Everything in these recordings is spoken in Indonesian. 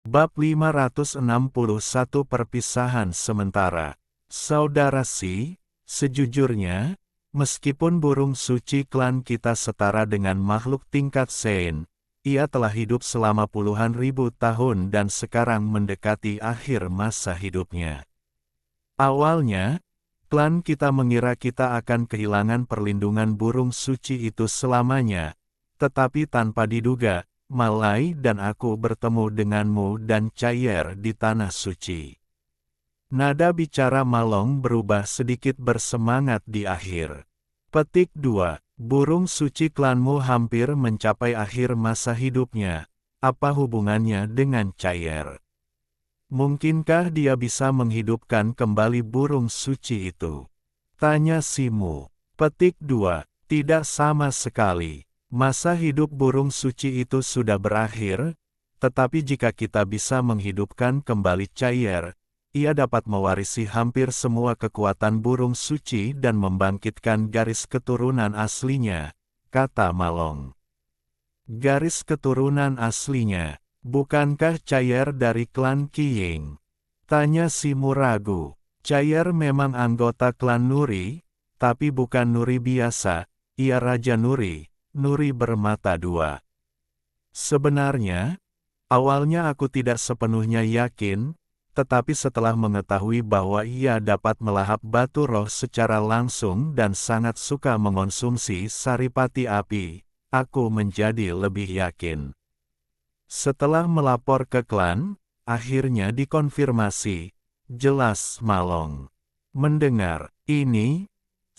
Bab 561 Perpisahan Sementara. Saudara Si, sejujurnya, meskipun burung suci klan kita setara dengan makhluk tingkat Sein, ia telah hidup selama puluhan ribu tahun dan sekarang mendekati akhir masa hidupnya. Awalnya, klan kita mengira kita akan kehilangan perlindungan burung suci itu selamanya, tetapi tanpa diduga, Malai dan aku bertemu denganmu dan Cayer di Tanah Suci. Nada bicara Malong berubah sedikit bersemangat di akhir. Petik 2. Burung suci klanmu hampir mencapai akhir masa hidupnya. Apa hubungannya dengan Cayer? Mungkinkah dia bisa menghidupkan kembali burung suci itu? Tanya Simu. Petik 2. Tidak sama sekali. Masa hidup burung suci itu sudah berakhir, tetapi jika kita bisa menghidupkan kembali Cayer, ia dapat mewarisi hampir semua kekuatan burung suci dan membangkitkan garis keturunan aslinya, kata Malong. Garis keturunan aslinya, bukankah Cayer dari klan Qiying? Tanya Simu ragu. Cayer memang anggota klan Nuri, tapi bukan Nuri biasa, ia Raja Nuri. Nuri bermata dua. Sebenarnya, awalnya aku tidak sepenuhnya yakin, tetapi setelah mengetahui bahwa ia dapat melahap batu roh secara langsung dan sangat suka mengonsumsi saripati api, aku menjadi lebih yakin. Setelah melapor ke klan, akhirnya dikonfirmasi, jelas Malong. Mendengar ini,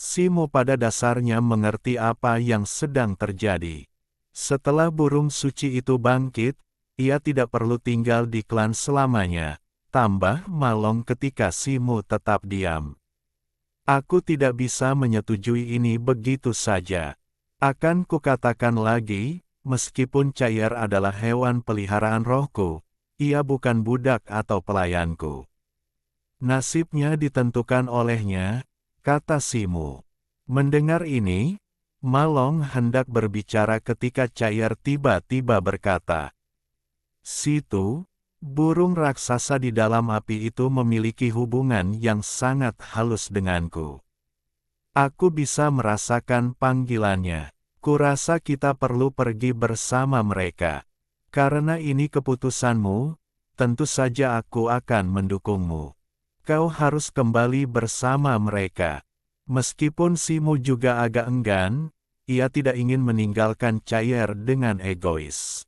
Simu pada dasarnya mengerti apa yang sedang terjadi. Setelah burung suci itu bangkit, ia tidak perlu tinggal di klan selamanya, tambah Malong ketika Simu tetap diam. Aku tidak bisa menyetujui ini begitu saja. Akan kukatakan lagi, meskipun Cayer adalah hewan peliharaan rohku, ia bukan budak atau pelayanku. Nasibnya ditentukan olehnya, kata Simu. Mendengar ini, Malong hendak berbicara ketika Cayer tiba-tiba berkata, "Situ, burung raksasa di dalam api itu memiliki hubungan yang sangat halus denganku. Aku bisa merasakan panggilannya. Kurasa kita perlu pergi bersama mereka. Karena ini keputusanmu, tentu saja aku akan mendukungmu. Kau harus kembali bersama mereka." Meskipun Simu juga agak enggan, ia tidak ingin meninggalkan Cayer dengan egois.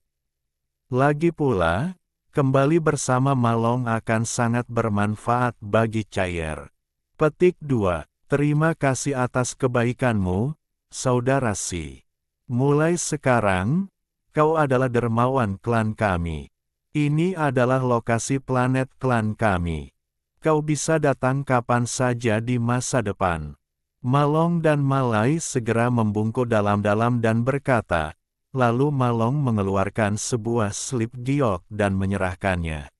Lagi pula, kembali bersama Malong akan sangat bermanfaat bagi Cayer. Petik 2. Terima kasih atas kebaikanmu, Saudara Si. Mulai sekarang, kau adalah dermawan klan kami. Ini adalah lokasi planet klan kami. Kau bisa datang kapan saja di masa depan. Malong dan Malai segera membungkuk dalam-dalam dan berkata, lalu Malong mengeluarkan sebuah slip giok dan menyerahkannya.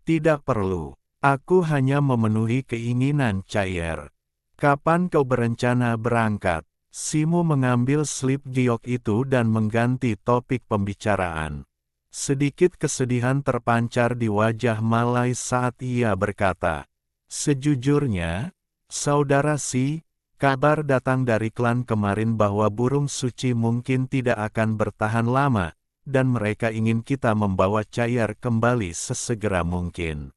Tidak perlu, aku hanya memenuhi keinginan Cayer. Kapan kau berencana berangkat? Simu mengambil slip giok itu dan mengganti topik pembicaraan. Sedikit kesedihan terpancar di wajah Malai saat ia berkata, "Sejujurnya, Saudara Si, kabar datang dari klan kemarin bahwa burung suci mungkin tidak akan bertahan lama, dan mereka ingin kita membawa Cayer kembali sesegera mungkin.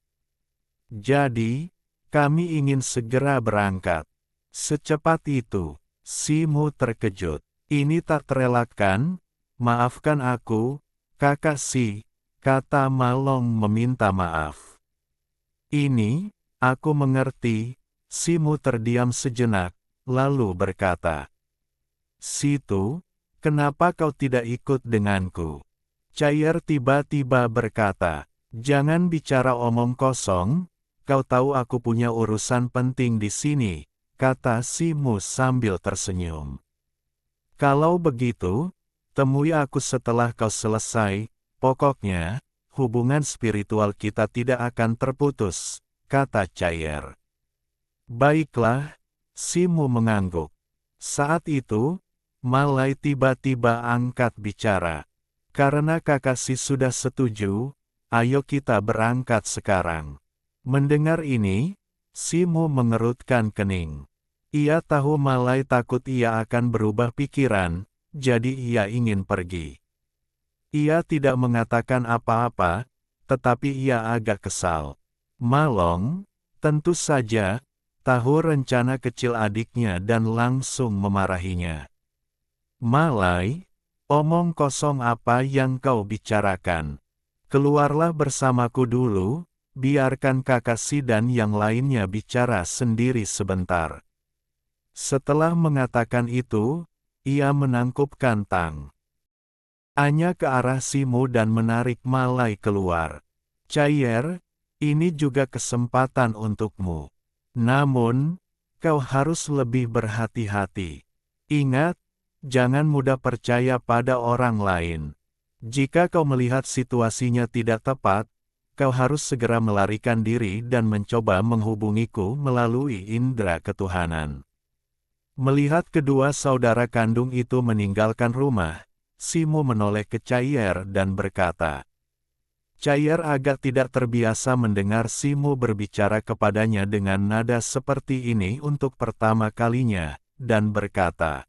Jadi, kami ingin segera berangkat." Secepat itu, Simu terkejut. "Ini tak terelakkan, maafkan aku, Kakak Si," kata Malong meminta maaf. "Ini, aku mengerti." Simu terdiam sejenak, lalu berkata, "Situ, kenapa kau tidak ikut denganku?" Cayer tiba-tiba berkata, "Jangan bicara omong kosong, kau tahu aku punya urusan penting di sini," kata Simu sambil tersenyum. "Kalau begitu, temui aku setelah kau selesai, pokoknya, hubungan spiritual kita tidak akan terputus," kata Cayer. "Baiklah," Simu mengangguk. Saat itu, Malai tiba-tiba angkat bicara. "Karena Kakak Si sudah setuju, ayo kita berangkat sekarang. Mendengar ini, Si Mu mengerutkan kening. Ia tahu Malai takut ia akan berubah pikiran, jadi ia ingin pergi. Ia tidak mengatakan apa-apa, tetapi ia agak kesal. Malong, tentu saja, tahu rencana kecil adiknya dan langsung memarahinya. Malai, omong kosong apa yang kau bicarakan? Keluarlah bersamaku dulu, biarkan kakak Si dan yang lainnya bicara sendiri sebentar. Setelah mengatakan itu, ia menangkupkan Tang Anya ke arah Si Mu dan menarik Malai keluar. Caier, ini juga kesempatan untukmu. Namun, kau harus lebih berhati-hati. Ingat, jangan mudah percaya pada orang lain. Jika kau melihat situasinya tidak tepat, kau harus segera melarikan diri dan mencoba menghubungiku melalui indera ketuhanan. Melihat kedua saudara kandung itu meninggalkan rumah, Si Mu menoleh ke Caier dan berkata. Caier agak tidak terbiasa mendengar Si Mu berbicara kepadanya dengan nada seperti ini untuk pertama kalinya, dan berkata,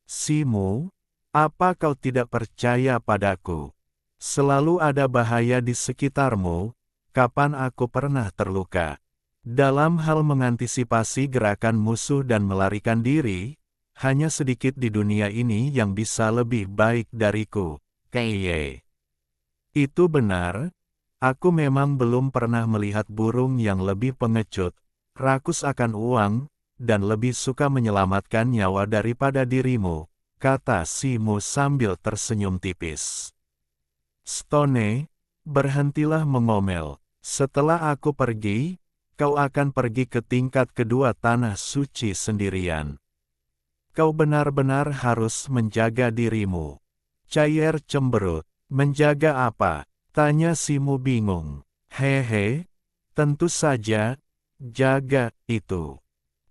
Si Mu, apa kau tidak percaya padaku? Selalu ada bahaya di sekitarmu, kapan aku pernah terluka? Dalam hal mengantisipasi gerakan musuh dan melarikan diri, hanya sedikit di dunia ini yang bisa lebih baik dariku. Keye. Itu benar, aku memang belum pernah melihat burung yang lebih pengecut, rakus akan uang, dan lebih suka menyelamatkan nyawa daripada dirimu, kata Si Mu sambil tersenyum tipis. Stone, berhentilah mengomel. Setelah aku pergi, kau akan pergi ke tingkat kedua tanah suci sendirian. Kau benar-benar harus menjaga dirimu. Caier cemberut. Menjaga apa? Tanya Si Mu bingung. Hehe, tentu saja, jaga itu.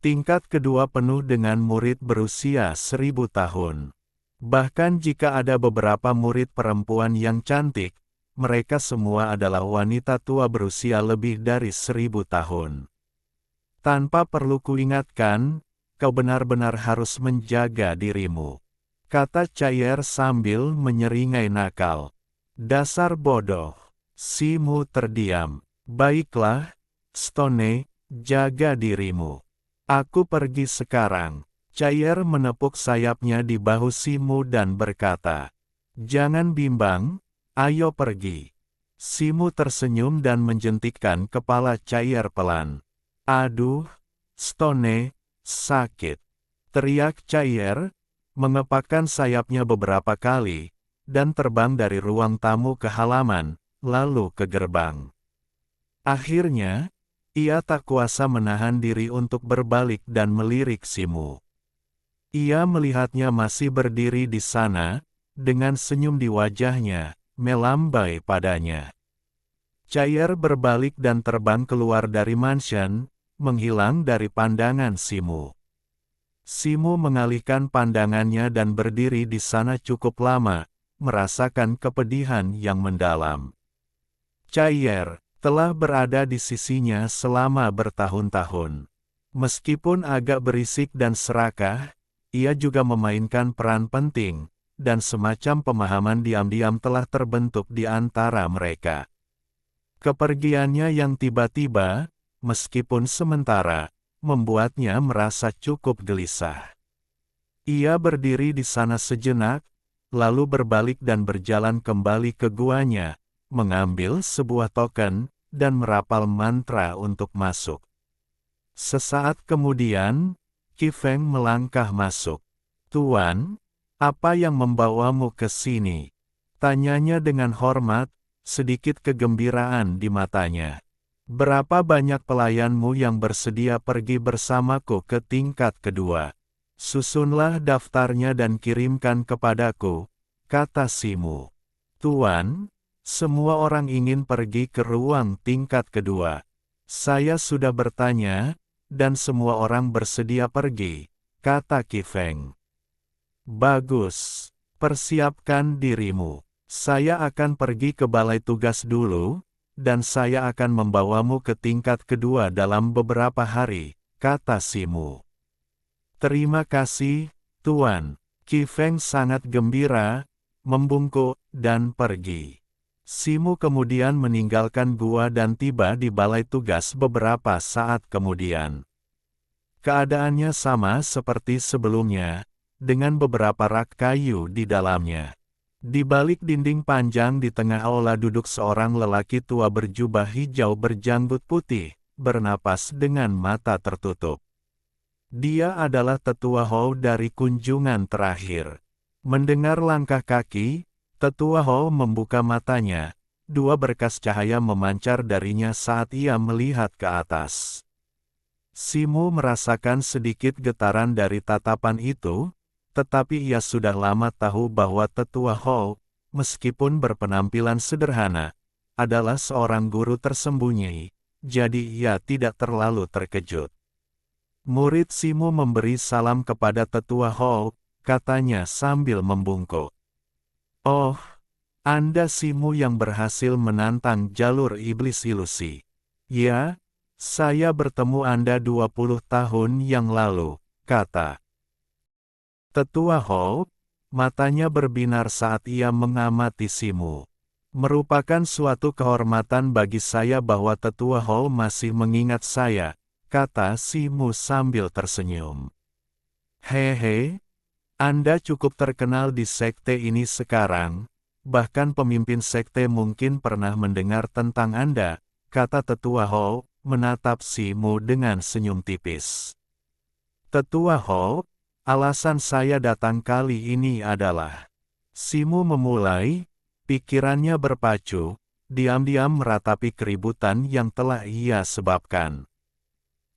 Tingkat kedua penuh dengan murid berusia 1000 tahun. Bahkan jika ada beberapa murid perempuan yang cantik, mereka semua adalah wanita tua berusia lebih dari 1000 tahun. Tanpa perlu kuingatkan, kau benar-benar harus menjaga dirimu, kata Caier sambil menyeringai nakal. Dasar bodoh. Si Mu terdiam. Baiklah, Stone, jaga dirimu. Aku pergi sekarang. Caier menepuk sayapnya di bahu Si Mu dan berkata, jangan bimbang, ayo pergi. Si Mu tersenyum dan menjentikkan kepala Caier pelan. Aduh, Stone, sakit. Teriak Caier, mengepakkan sayapnya beberapa kali, dan terbang dari ruang tamu ke halaman, lalu ke gerbang. Akhirnya, ia tak kuasa menahan diri untuk berbalik dan melirik Si Mu. Ia melihatnya masih berdiri di sana, dengan senyum di wajahnya, melambai padanya. Caier berbalik dan terbang keluar dari mansion, menghilang dari pandangan Si Mu. Si Mu mengalihkan pandangannya dan berdiri di sana cukup lama, merasakan kepedihan yang mendalam. Caier telah berada di sisinya selama bertahun-tahun. Meskipun agak berisik dan serakah, ia juga memainkan peran penting, dan semacam pemahaman diam-diam telah terbentuk di antara mereka. Kepergiannya yang tiba-tiba, meskipun sementara, membuatnya merasa cukup gelisah. Ia berdiri di sana sejenak, lalu berbalik dan berjalan kembali ke guanya, mengambil sebuah token, dan merapal mantra untuk masuk. Sesaat kemudian, Qi Feng melangkah masuk. Tuan, apa yang membawamu ke sini? Tanyanya dengan hormat, sedikit kegembiraan di matanya. Berapa banyak pelayanmu yang bersedia pergi bersamaku ke tingkat kedua? Susunlah daftarnya dan kirimkan kepadaku, kata Si Mu. Tuan, semua orang ingin pergi ke ruang tingkat kedua. Saya sudah bertanya, dan semua orang bersedia pergi, kata Qi Feng. Bagus, persiapkan dirimu. Saya akan pergi ke balai tugas dulu, dan saya akan membawamu ke tingkat kedua dalam beberapa hari, kata Simu. Terima kasih, Tuan. Qi Feng sangat gembira, membungkuk, dan pergi. Simu kemudian meninggalkan gua dan tiba di balai tugas beberapa saat kemudian. Keadaannya sama seperti sebelumnya, dengan beberapa rak kayu di dalamnya. Di balik dinding panjang di tengah aula duduk seorang lelaki tua berjubah hijau berjanggut putih, bernapas dengan mata tertutup. Dia adalah Tetua Hou dari kunjungan terakhir. Mendengar langkah kaki, Tetua Hou membuka matanya, dua berkas cahaya memancar darinya saat ia melihat ke atas. Simu merasakan sedikit getaran dari tatapan itu, tetapi ia sudah lama tahu bahwa Tetua Hou, meskipun berpenampilan sederhana, adalah seorang guru tersembunyi, jadi ia tidak terlalu terkejut. Murid Simu memberi salam kepada Tetua Hou, katanya sambil membungkuk. Oh, Anda Simu yang berhasil menantang jalur iblis ilusi. Ya, saya bertemu Anda 20 tahun yang lalu, kata Tetua Hou, matanya berbinar saat ia mengamati Simu. Merupakan suatu kehormatan bagi saya bahwa Tetua Hou masih mengingat saya, kata Simu sambil tersenyum. Hehe, Anda cukup terkenal di sekte ini sekarang, bahkan pemimpin sekte mungkin pernah mendengar tentang Anda, kata Tetua Hou, menatap Simu dengan senyum tipis. Tetua Hou, alasan saya datang kali ini adalah, Simu memulai, pikirannya berpacu, diam-diam meratapi keributan yang telah ia sebabkan.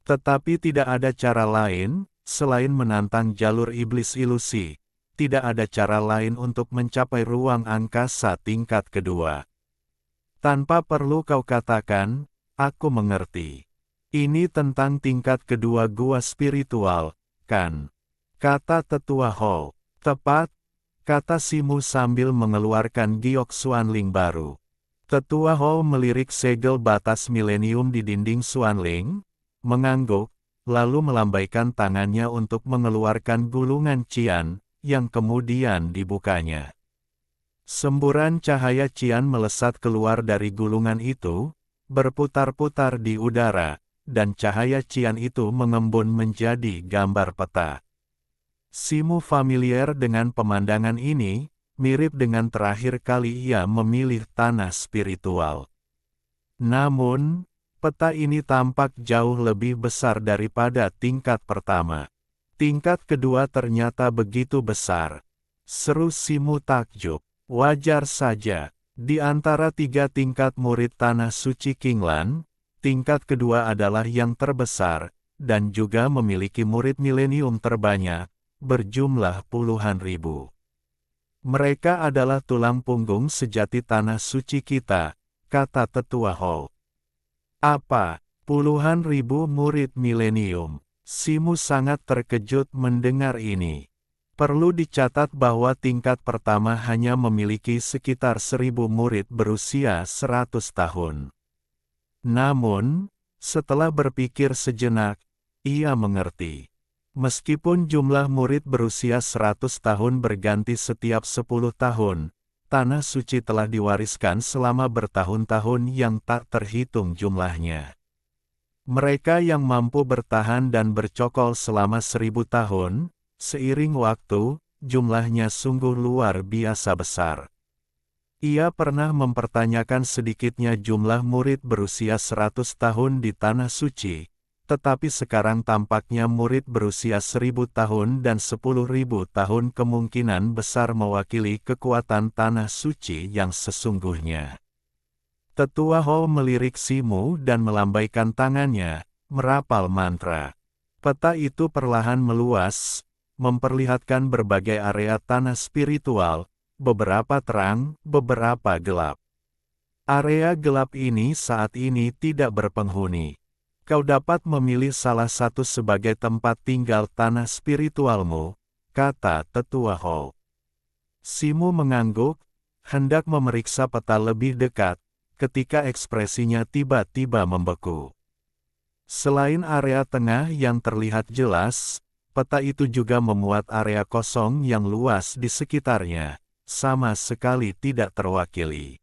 Tetapi tidak ada cara lain, selain menantang jalur iblis ilusi, tidak ada cara lain untuk mencapai ruang angkasa tingkat kedua. Tanpa perlu kau katakan, aku mengerti. Ini tentang tingkat kedua gua spiritual, kan? Kata Tetua Hou. Tepat, kata Simu sambil mengeluarkan giok Xuanling baru. Tetua Hou melirik segel batas milenium di dinding Xuanling, mengangguk, lalu melambaikan tangannya untuk mengeluarkan gulungan cian, yang kemudian dibukanya. Semburan cahaya cian melesat keluar dari gulungan itu, berputar-putar di udara, dan cahaya cian itu mengembun menjadi gambar peta. Simu familiar dengan pemandangan ini, mirip dengan terakhir kali ia memilih tanah spiritual. Namun, peta ini tampak jauh lebih besar daripada tingkat pertama. Tingkat kedua ternyata begitu besar. Seru Simu takjub. Wajar saja, di antara tiga tingkat murid Tanah Suci Qinglan, tingkat kedua adalah yang terbesar, dan juga memiliki murid milenium terbanyak, berjumlah puluhan ribu. Mereka adalah tulang punggung sejati Tanah Suci kita, kata Tetua Hou. Apa, puluhan ribu murid milenium? Simu sangat terkejut mendengar ini. Perlu dicatat bahwa tingkat pertama hanya memiliki sekitar 1000 murid berusia 100 tahun. Namun, setelah berpikir sejenak, ia mengerti. Meskipun jumlah murid berusia 100 tahun berganti setiap 10 tahun, Tanah Suci telah diwariskan selama bertahun-tahun yang tak terhitung jumlahnya. Mereka yang mampu bertahan dan bercokol selama 1000 tahun, seiring waktu, jumlahnya sungguh luar biasa besar. Ia pernah mempertanyakan sedikitnya jumlah murid berusia 100 tahun di Tanah Suci, tetapi sekarang tampaknya murid berusia 1000 tahun dan 10.000 tahun kemungkinan besar mewakili kekuatan Tanah Suci yang sesungguhnya. Tetua Hou melirik Simu dan melambaikan tangannya, merapal mantra. Peta itu perlahan meluas, memperlihatkan berbagai area tanah spiritual, beberapa terang, beberapa gelap. Area gelap ini saat ini tidak berpenghuni. Kau dapat memilih salah satu sebagai tempat tinggal tanah spiritualmu, kata Tetua Hou. Simu mengangguk, hendak memeriksa peta lebih dekat, ketika ekspresinya tiba-tiba membeku. Selain area tengah yang terlihat jelas, peta itu juga memuat area kosong yang luas di sekitarnya, sama sekali tidak terwakili.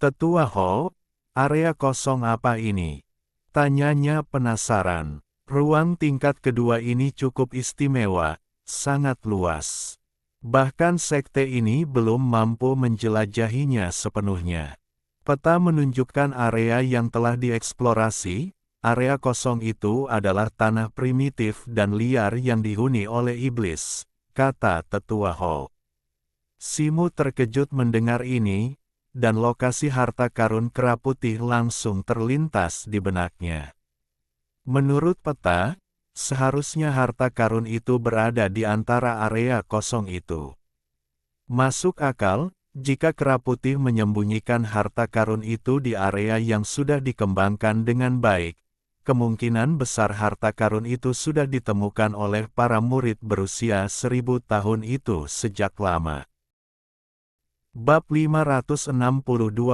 Tetua Ho, area kosong apa ini? Tanyanya penasaran. Ruang tingkat kedua ini cukup istimewa, sangat luas. Bahkan sekte ini belum mampu menjelajahinya sepenuhnya. Peta menunjukkan area yang telah dieksplorasi. Area kosong itu adalah tanah primitif dan liar yang dihuni oleh iblis, kata Tetua Ho. Simu terkejut mendengar ini, dan lokasi harta karun kera putih langsung terlintas di benaknya. Menurut peta, seharusnya harta karun itu berada di antara area kosong itu. Masuk akal, jika kera putih menyembunyikan harta karun itu di area yang sudah dikembangkan dengan baik, kemungkinan besar harta karun itu sudah ditemukan oleh para murid berusia 1000 tahun itu sejak lama. Bab 562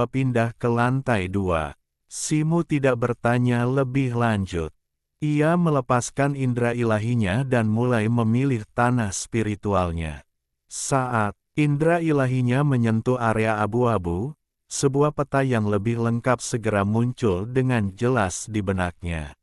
pindah ke lantai 2. Simu tidak bertanya lebih lanjut. Ia melepaskan indera ilahinya dan mulai memilih tanah spiritualnya. Saat indera ilahinya menyentuh area abu-abu, sebuah peta yang lebih lengkap segera muncul dengan jelas di benaknya.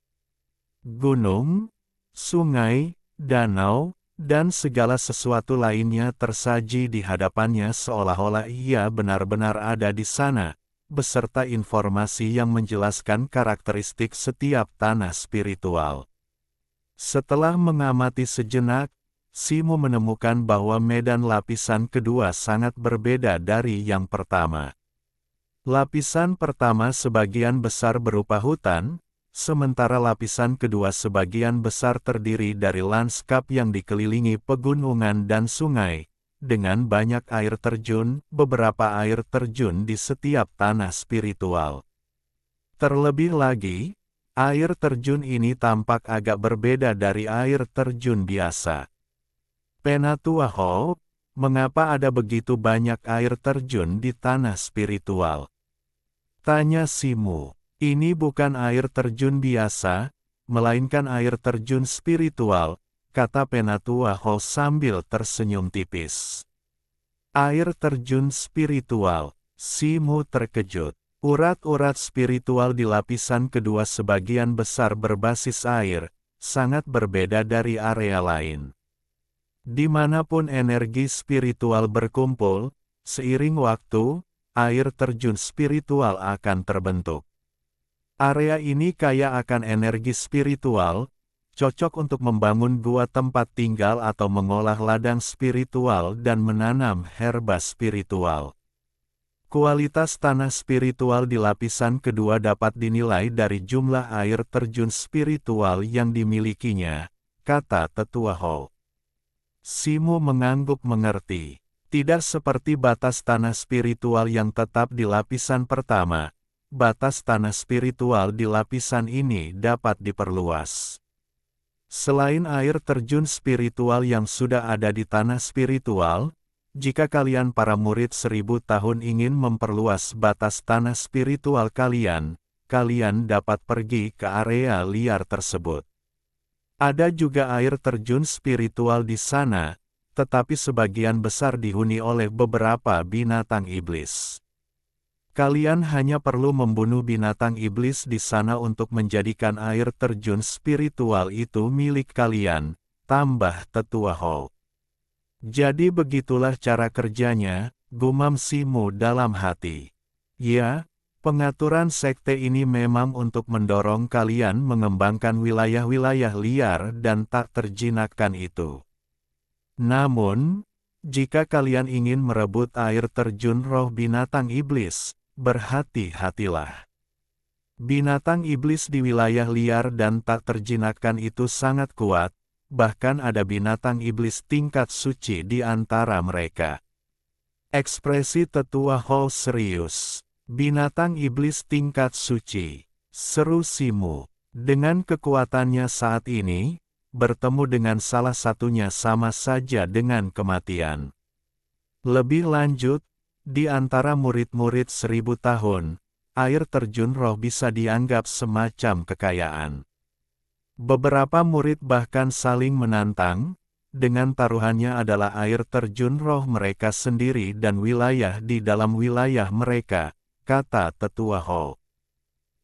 Gunung, sungai, danau, dan segala sesuatu lainnya tersaji di hadapannya seolah-olah ia benar-benar ada di sana, beserta informasi yang menjelaskan karakteristik setiap tanah spiritual. Setelah mengamati sejenak, Simu menemukan bahwa medan lapisan kedua sangat berbeda dari yang pertama. Lapisan pertama sebagian besar berupa hutan, sementara lapisan kedua sebagian besar terdiri dari lanskap yang dikelilingi pegunungan dan sungai, dengan banyak air terjun, beberapa air terjun di setiap tanah spiritual. Terlebih lagi, air terjun ini tampak agak berbeda dari air terjun biasa. Penatua Ho, mengapa ada begitu banyak air terjun di tanah spiritual? Tanya Simu. Ini bukan air terjun biasa, melainkan air terjun spiritual, kata Penatua Ho sambil tersenyum tipis. Air terjun spiritual, Simu terkejut. Urat-urat spiritual di lapisan kedua sebagian besar berbasis air, sangat berbeda dari area lain. Dimanapun energi spiritual berkumpul, seiring waktu, air terjun spiritual akan terbentuk. Area ini kaya akan energi spiritual, cocok untuk membangun gua tempat tinggal atau mengolah ladang spiritual dan menanam herba spiritual. Kualitas tanah spiritual di lapisan kedua dapat dinilai dari jumlah air terjun spiritual yang dimilikinya, kata Tetua Ho. Simu mengangguk mengerti. Tidak seperti batas tanah spiritual yang tetap di lapisan pertama, batas tanah spiritual di lapisan ini dapat diperluas. Selain air terjun spiritual yang sudah ada di tanah spiritual, jika kalian para murid 1000 tahun ingin memperluas batas tanah spiritual kalian, kalian dapat pergi ke area liar tersebut. Ada juga air terjun spiritual di sana, tetapi sebagian besar dihuni oleh beberapa binatang iblis. Kalian hanya perlu membunuh binatang iblis di sana untuk menjadikan air terjun spiritual itu milik kalian, tambah Tetua Ho. Jadi begitulah cara kerjanya, gumam Simu dalam hati. Ya, pengaturan sekte ini memang untuk mendorong kalian mengembangkan wilayah-wilayah liar dan tak terjinakkan itu. Namun, jika kalian ingin merebut air terjun roh binatang iblis, berhati-hatilah. Binatang iblis di wilayah liar dan tak terjinakkan itu sangat kuat, bahkan ada binatang iblis tingkat suci di antara mereka. Ekspresi Tetua Ho serius. Binatang iblis tingkat suci, seru Simu. Dengan kekuatannya saat ini, bertemu dengan salah satunya sama saja dengan kematian. Lebih lanjut, Di antara murid-murid 1000 tahun, air terjun roh bisa dianggap semacam kekayaan. Beberapa murid bahkan saling menantang, dengan taruhannya adalah air terjun roh mereka sendiri dan wilayah di dalam wilayah mereka, kata Tetua Ho.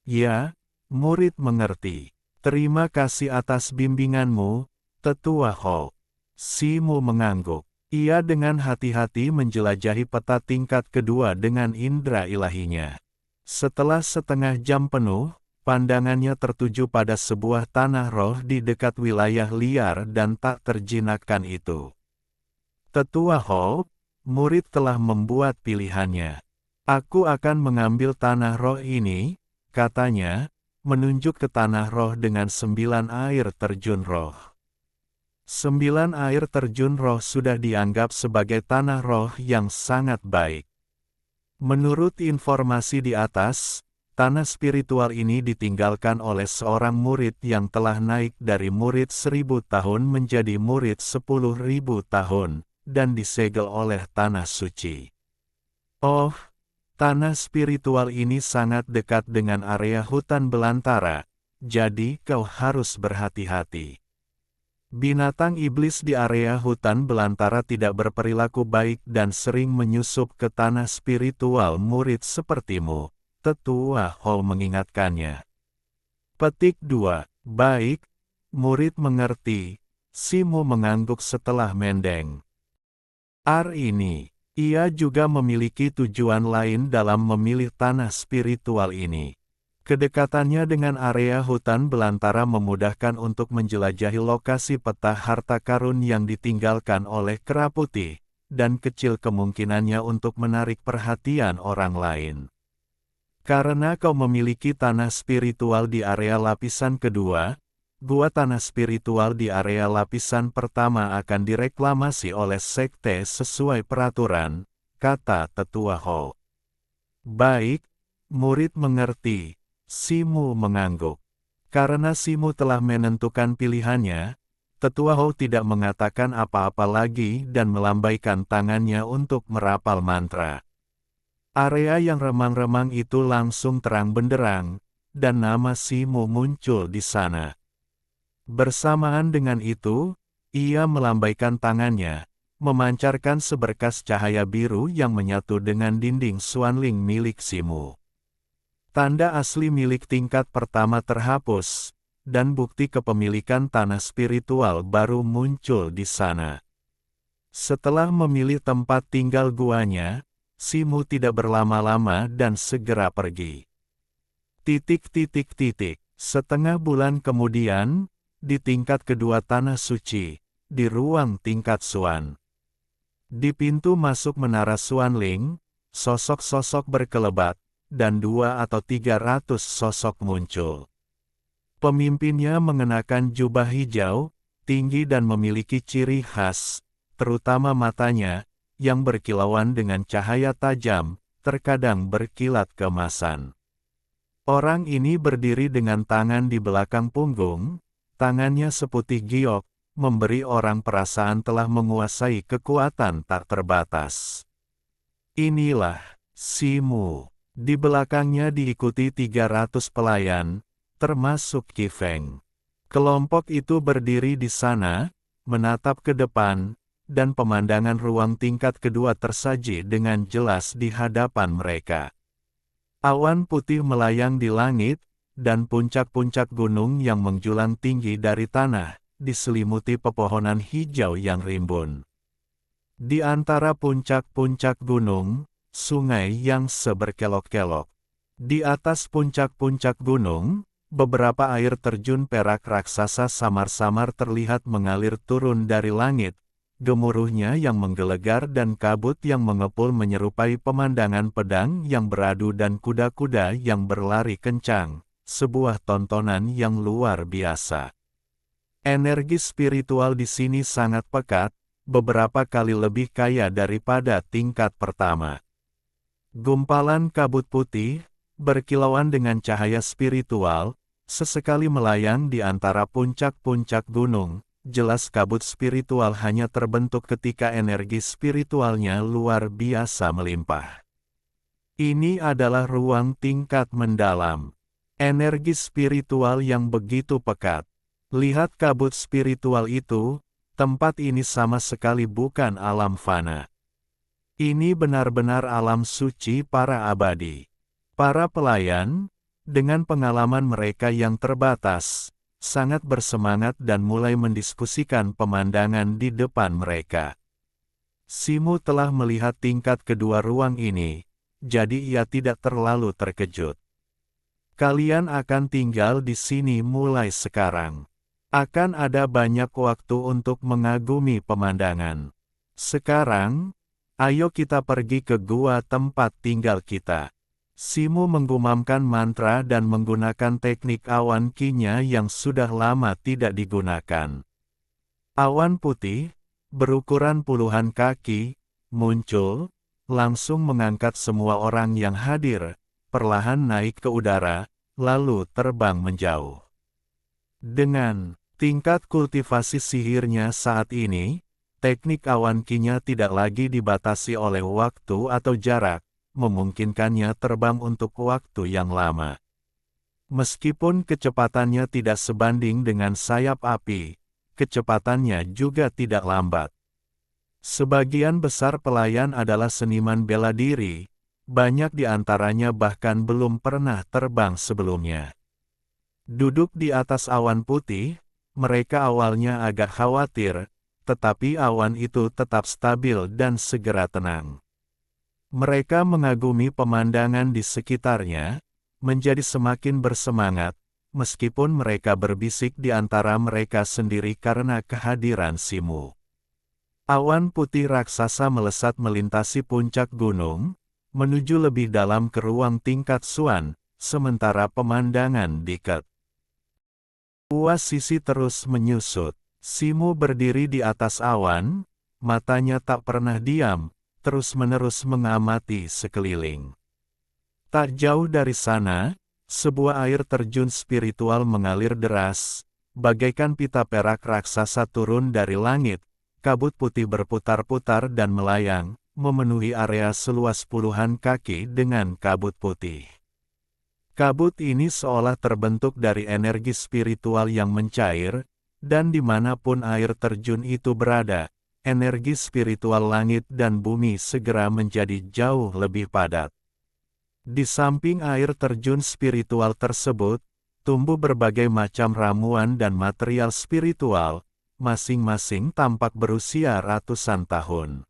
Ya, murid mengerti. Terima kasih atas bimbinganmu, Tetua Ho. Si Mu mengangguk. Ia dengan hati-hati menjelajahi peta tingkat kedua dengan indera ilahinya. Setelah setengah jam penuh, pandangannya tertuju pada sebuah tanah roh di dekat wilayah liar dan tak terjinakkan itu. Tetua Ho, murid telah membuat pilihannya. Aku akan mengambil tanah roh ini, katanya, menunjuk ke tanah roh dengan 9 air terjun roh. 9 air terjun roh sudah dianggap sebagai tanah roh yang sangat baik. Menurut informasi di atas, tanah spiritual ini ditinggalkan oleh seorang murid yang telah naik dari murid 1000 tahun menjadi murid 10.000 tahun, dan disegel oleh tanah suci. Oh, tanah spiritual ini sangat dekat dengan area hutan belantara, jadi kau harus berhati-hati. Binatang iblis di area hutan belantara tidak berperilaku baik dan sering menyusup ke tanah spiritual murid sepertimu, Tetua Ho mengingatkannya. Petik 2. Baik, murid mengerti. Si Mu mengangguk setelah mendeng. Ini, ia juga memiliki tujuan lain dalam memilih tanah spiritual ini. Kedekatannya dengan area hutan belantara memudahkan untuk menjelajahi lokasi peta harta karun yang ditinggalkan oleh kera putih, dan kecil kemungkinannya untuk menarik perhatian orang lain. Karena kau memiliki tanah spiritual di area lapisan kedua, gua tanah spiritual di area lapisan pertama akan direklamasi oleh sekte sesuai peraturan, kata Tetua Ho. Baik, murid mengerti. Si Mu mengangguk. Karena Si Mu telah menentukan pilihannya, Tetua Ho tidak mengatakan apa-apa lagi dan melambaikan tangannya untuk merapal mantra. Area yang remang-remang itu langsung terang benderang, dan nama Si Mu muncul di sana. Bersamaan dengan itu, ia melambaikan tangannya, memancarkan seberkas cahaya biru yang menyatu dengan dinding Xuanling milik Si Mu. Tanda asli milik tingkat pertama terhapus, dan bukti kepemilikan tanah spiritual baru muncul di sana. Setelah memilih tempat tinggal guanya, Si Mu tidak berlama-lama dan segera pergi. Setengah bulan kemudian, di tingkat kedua tanah suci, di ruang tingkat Xuan. Di pintu masuk menara Xuanling, sosok-sosok berkelebat, dan 200 atau 300 sosok muncul. Pemimpinnya mengenakan jubah hijau, tinggi dan memiliki ciri khas, terutama matanya, yang berkilauan dengan cahaya tajam, terkadang berkilat keemasan. Orang ini berdiri dengan tangan di belakang punggung, tangannya seputih giok, memberi orang perasaan telah menguasai kekuatan tak terbatas. Inilah Si Mu. Di belakangnya diikuti 300 pelayan, termasuk Qi Feng. Kelompok itu berdiri di sana, menatap ke depan, dan pemandangan ruang tingkat kedua tersaji dengan jelas di hadapan mereka. Awan putih melayang di langit, dan puncak-puncak gunung yang menjulang tinggi dari tanah, diselimuti pepohonan hijau yang rimbun. Di antara puncak-puncak gunung, sungai yang seberkelok-kelok. Di atas puncak-puncak gunung, beberapa air terjun perak raksasa samar-samar terlihat mengalir turun dari langit. Gemuruhnya yang menggelegar dan kabut yang mengepul menyerupai pemandangan pedang yang beradu dan kuda-kuda yang berlari kencang. Sebuah tontonan yang luar biasa. Energi spiritual di sini sangat pekat, beberapa kali lebih kaya daripada tingkat pertama. Gumpalan kabut putih, berkilauan dengan cahaya spiritual, sesekali melayang di antara puncak-puncak gunung, jelas kabut spiritual hanya terbentuk ketika energi spiritualnya luar biasa melimpah. Ini adalah ruang tingkat mendalam. Energi spiritual yang begitu pekat. Lihat kabut spiritual itu, tempat ini sama sekali bukan alam fana. Ini benar-benar alam suci para abadi. Para pelayan, dengan pengalaman mereka yang terbatas, sangat bersemangat dan mulai mendiskusikan pemandangan di depan mereka. Simu telah melihat tingkat kedua ruang ini, jadi ia tidak terlalu terkejut. Kalian akan tinggal di sini mulai sekarang. Akan ada banyak waktu untuk mengagumi pemandangan. Sekarang, ayo kita pergi ke gua tempat tinggal kita. Simu menggumamkan mantra dan menggunakan teknik awan kinya yang sudah lama tidak digunakan. Awan putih, berukuran puluhan kaki, muncul, langsung mengangkat semua orang yang hadir, perlahan naik ke udara, lalu terbang menjauh. Dengan tingkat kultivasi sihirnya saat ini, teknik awan kinya tidak lagi dibatasi oleh waktu atau jarak, memungkinkannya terbang untuk waktu yang lama. Meskipun kecepatannya tidak sebanding dengan sayap api, kecepatannya juga tidak lambat. Sebagian besar pelayan adalah seniman bela diri, banyak di antaranya bahkan belum pernah terbang sebelumnya. Duduk di atas awan putih, mereka awalnya agak khawatir, tetapi awan itu tetap stabil dan segera tenang. Mereka mengagumi pemandangan di sekitarnya, menjadi semakin bersemangat, meskipun mereka berbisik di antara mereka sendiri karena kehadiran Simu. Awan putih raksasa melesat melintasi puncak gunung, menuju lebih dalam ke ruang tingkat Xuan, sementara pemandangan dekat. Sisi terus menyusut. Simu berdiri di atas awan, matanya tak pernah diam, terus-menerus mengamati sekeliling. Tak jauh dari sana, sebuah air terjun spiritual mengalir deras, bagaikan pita perak raksasa turun dari langit, kabut putih berputar-putar dan melayang, memenuhi area seluas puluhan kaki dengan kabut putih. Kabut ini seolah terbentuk dari energi spiritual yang mencair, dan dimanapun air terjun itu berada, energi spiritual langit dan bumi segera menjadi jauh lebih padat. Di samping air terjun spiritual tersebut, tumbuh berbagai macam ramuan dan material spiritual, masing-masing tampak berusia ratusan tahun.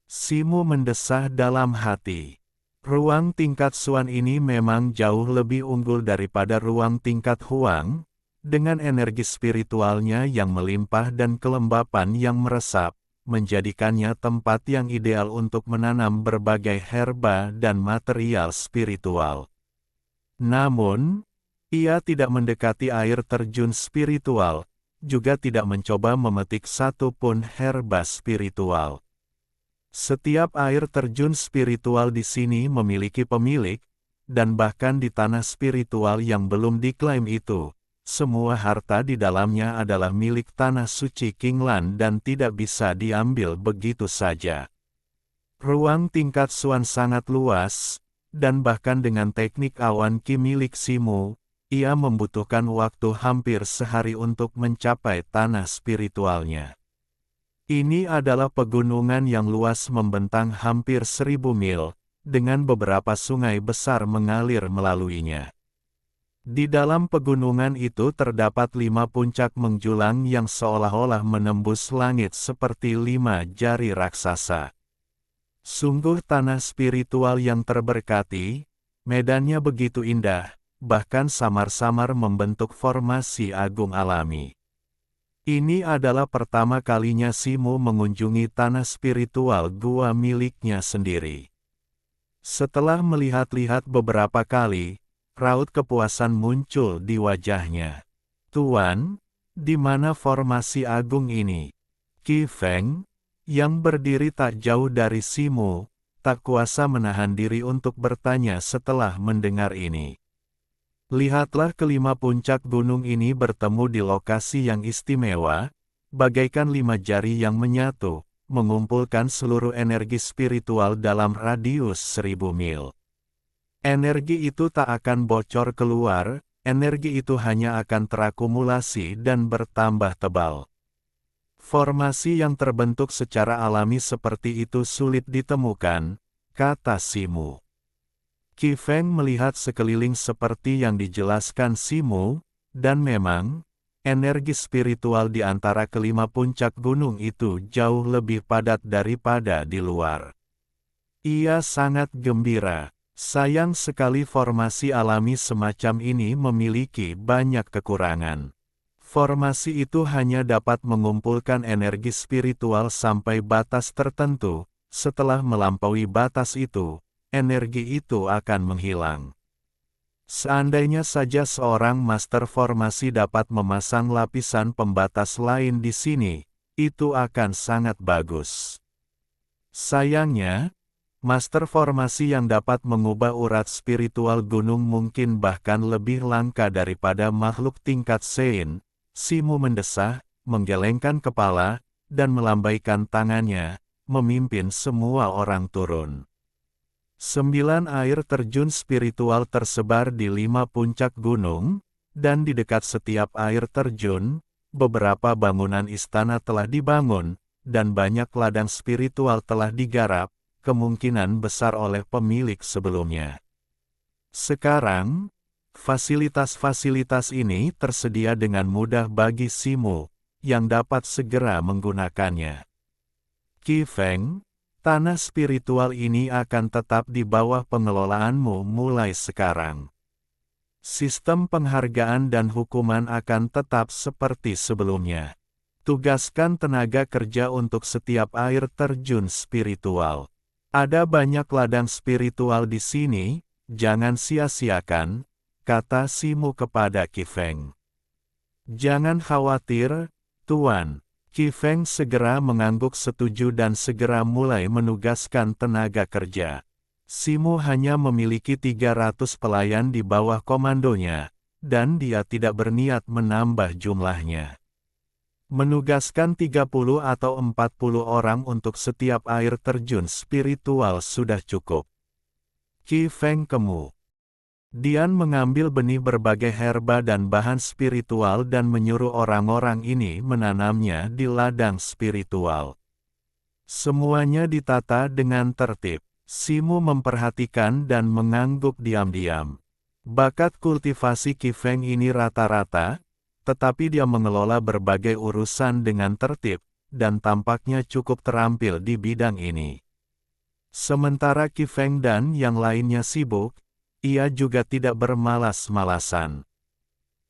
Simu mendesah dalam hati. Ruang tingkat Xuan ini memang jauh lebih unggul daripada ruang tingkat Huang, dengan energi spiritualnya yang melimpah dan kelembapan yang meresap, menjadikannya tempat yang ideal untuk menanam berbagai herba dan material spiritual. Namun, ia tidak mendekati air terjun spiritual, juga tidak mencoba memetik satu pun herba spiritual. Setiap air terjun spiritual di sini memiliki pemilik, dan bahkan di tanah spiritual yang belum diklaim itu, semua harta di dalamnya adalah milik tanah suci Qinglan dan tidak bisa diambil begitu saja. Ruang tingkat Xuan sangat luas, dan bahkan dengan teknik awan Qi milik Simu, ia membutuhkan waktu hampir sehari untuk mencapai tanah spiritualnya. Ini adalah pegunungan yang luas membentang hampir 1000 mil, dengan beberapa sungai besar mengalir melaluinya. Di dalam pegunungan itu terdapat 5 puncak menjulang yang seolah-olah menembus langit seperti 5 jari raksasa. Sungguh tanah spiritual yang terberkati, medannya begitu indah, bahkan samar-samar membentuk formasi agung alami. Ini adalah pertama kalinya Simu mengunjungi tanah spiritual gua miliknya sendiri. Setelah melihat-lihat beberapa kali, raut kepuasan muncul di wajahnya. Tuan, di mana formasi agung ini? Qi Feng, yang berdiri tak jauh dari Simu, tak kuasa menahan diri untuk bertanya setelah mendengar ini. Lihatlah kelima puncak gunung ini bertemu di lokasi yang istimewa, bagaikan 5 jari yang menyatu, mengumpulkan seluruh energi spiritual dalam radius 1000 mil. Energi itu tak akan bocor keluar, energi itu hanya akan terakumulasi dan bertambah tebal. Formasi yang terbentuk secara alami seperti itu sulit ditemukan, kata Simu. Qi Feng melihat sekeliling seperti yang dijelaskan Simu, dan memang, energi spiritual di antara kelima puncak gunung itu jauh lebih padat daripada di luar. Ia sangat gembira. Sayang sekali formasi alami semacam ini memiliki banyak kekurangan. Formasi itu hanya dapat mengumpulkan energi spiritual sampai batas tertentu. Setelah melampaui batas itu, energi itu akan menghilang. Seandainya saja seorang master formasi dapat memasang lapisan pembatas lain di sini, itu akan sangat bagus. Sayangnya, master formasi yang dapat mengubah urat spiritual gunung mungkin bahkan lebih langka daripada makhluk tingkat Sein. Simu mendesah, menggelengkan kepala, dan melambaikan tangannya, memimpin semua orang turun. 9 air terjun spiritual tersebar di 5 puncak gunung, dan di dekat setiap air terjun, beberapa bangunan istana telah dibangun, dan banyak ladang spiritual telah digarap, kemungkinan besar oleh pemilik sebelumnya. Sekarang, fasilitas-fasilitas ini tersedia dengan mudah bagi Simu, yang dapat segera menggunakannya. Qi Feng, tanah spiritual ini akan tetap di bawah pengelolaanmu mulai sekarang. Sistem penghargaan dan hukuman akan tetap seperti sebelumnya. Tugaskan tenaga kerja untuk setiap air terjun spiritual. Ada banyak ladang spiritual di sini, jangan sia-siakan, kata Simu kepada Qi Feng. Jangan khawatir, Tuan. Qi Feng segera mengangguk setuju dan segera mulai menugaskan tenaga kerja. Simu hanya memiliki 300 pelayan di bawah komandonya, dan dia tidak berniat menambah jumlahnya. Menugaskan 30 atau 40 orang untuk setiap air terjun spiritual sudah cukup. Qi Feng kemudian mengambil benih berbagai herba dan bahan spiritual dan menyuruh orang-orang ini menanamnya di ladang spiritual. Semuanya ditata dengan tertib. Simu memperhatikan dan mengangguk diam-diam. Bakat kultivasi Qi Feng ini rata-rata, tetapi dia mengelola berbagai urusan dengan tertib, dan tampaknya cukup terampil di bidang ini. Sementara Qi Feng dan yang lainnya sibuk, ia juga tidak bermalas-malasan.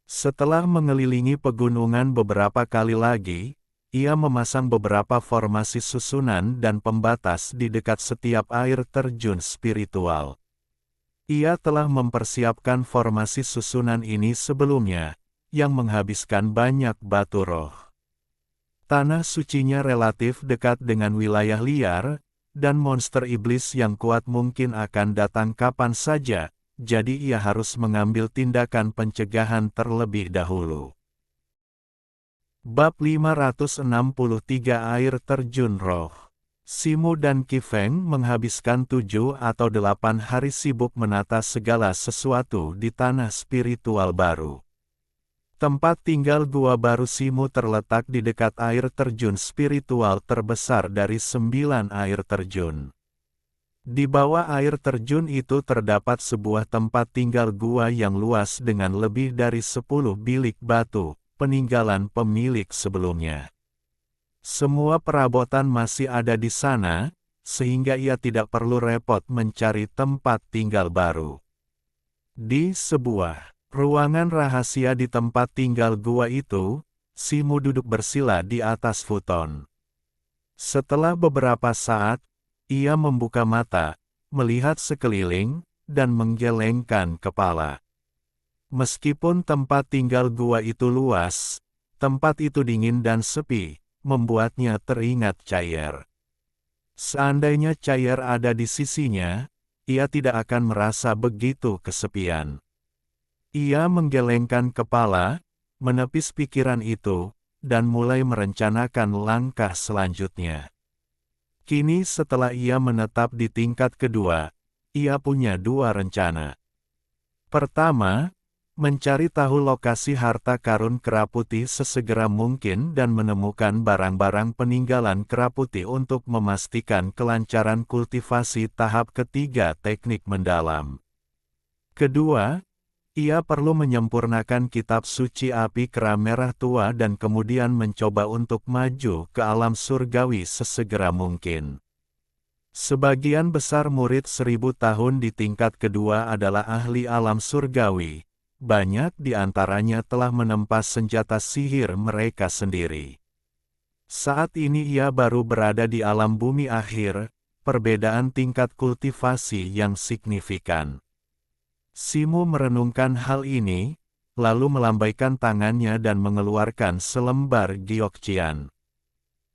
Setelah mengelilingi pegunungan beberapa kali lagi, ia memasang beberapa formasi susunan dan pembatas di dekat setiap air terjun spiritual. Ia telah mempersiapkan formasi susunan ini sebelumnya, yang menghabiskan banyak batu roh. Tanah sucinya relatif dekat dengan wilayah liar, dan monster iblis yang kuat mungkin akan datang kapan saja, jadi ia harus mengambil tindakan pencegahan terlebih dahulu. Bab 563 Air Terjun Roh. Simu dan Qi Feng menghabiskan 7 atau 8 hari sibuk menata segala sesuatu di tanah spiritual baru. Tempat tinggal gua baru Simu terletak di dekat air terjun spiritual terbesar dari 9 air terjun. Di bawah air terjun itu terdapat sebuah tempat tinggal gua yang luas dengan lebih dari 10 bilik batu, peninggalan pemilik sebelumnya. Semua perabotan masih ada di sana, sehingga ia tidak perlu repot mencari tempat tinggal baru. Di sebuah ruangan rahasia di tempat tinggal gua itu, Simu duduk bersila di atas futon. Setelah beberapa saat, ia membuka mata, melihat sekeliling, dan menggelengkan kepala. Meskipun tempat tinggal gua itu luas, tempat itu dingin dan sepi, membuatnya teringat Cair. Seandainya Cair ada di sisinya, ia tidak akan merasa begitu kesepian. Ia menggelengkan kepala, menepis pikiran itu, dan mulai merencanakan langkah selanjutnya. Kini setelah ia menetap di tingkat kedua, ia punya dua rencana. Pertama, mencari tahu lokasi harta karun kera putih sesegera mungkin dan menemukan barang-barang peninggalan kera putih untuk memastikan kelancaran kultivasi tahap ketiga teknik mendalam. Kedua, ia perlu menyempurnakan kitab suci api kera merah tua dan kemudian mencoba untuk maju ke alam surgawi sesegera mungkin. Sebagian besar murid 1000 tahun di tingkat kedua adalah ahli alam surgawi. Banyak di antaranya telah menempa senjata sihir mereka sendiri. Saat ini ia baru berada di alam bumi akhir, perbedaan tingkat kultivasi yang signifikan. Simu merenungkan hal ini, lalu melambaikan tangannya dan mengeluarkan selembar Gyokcian.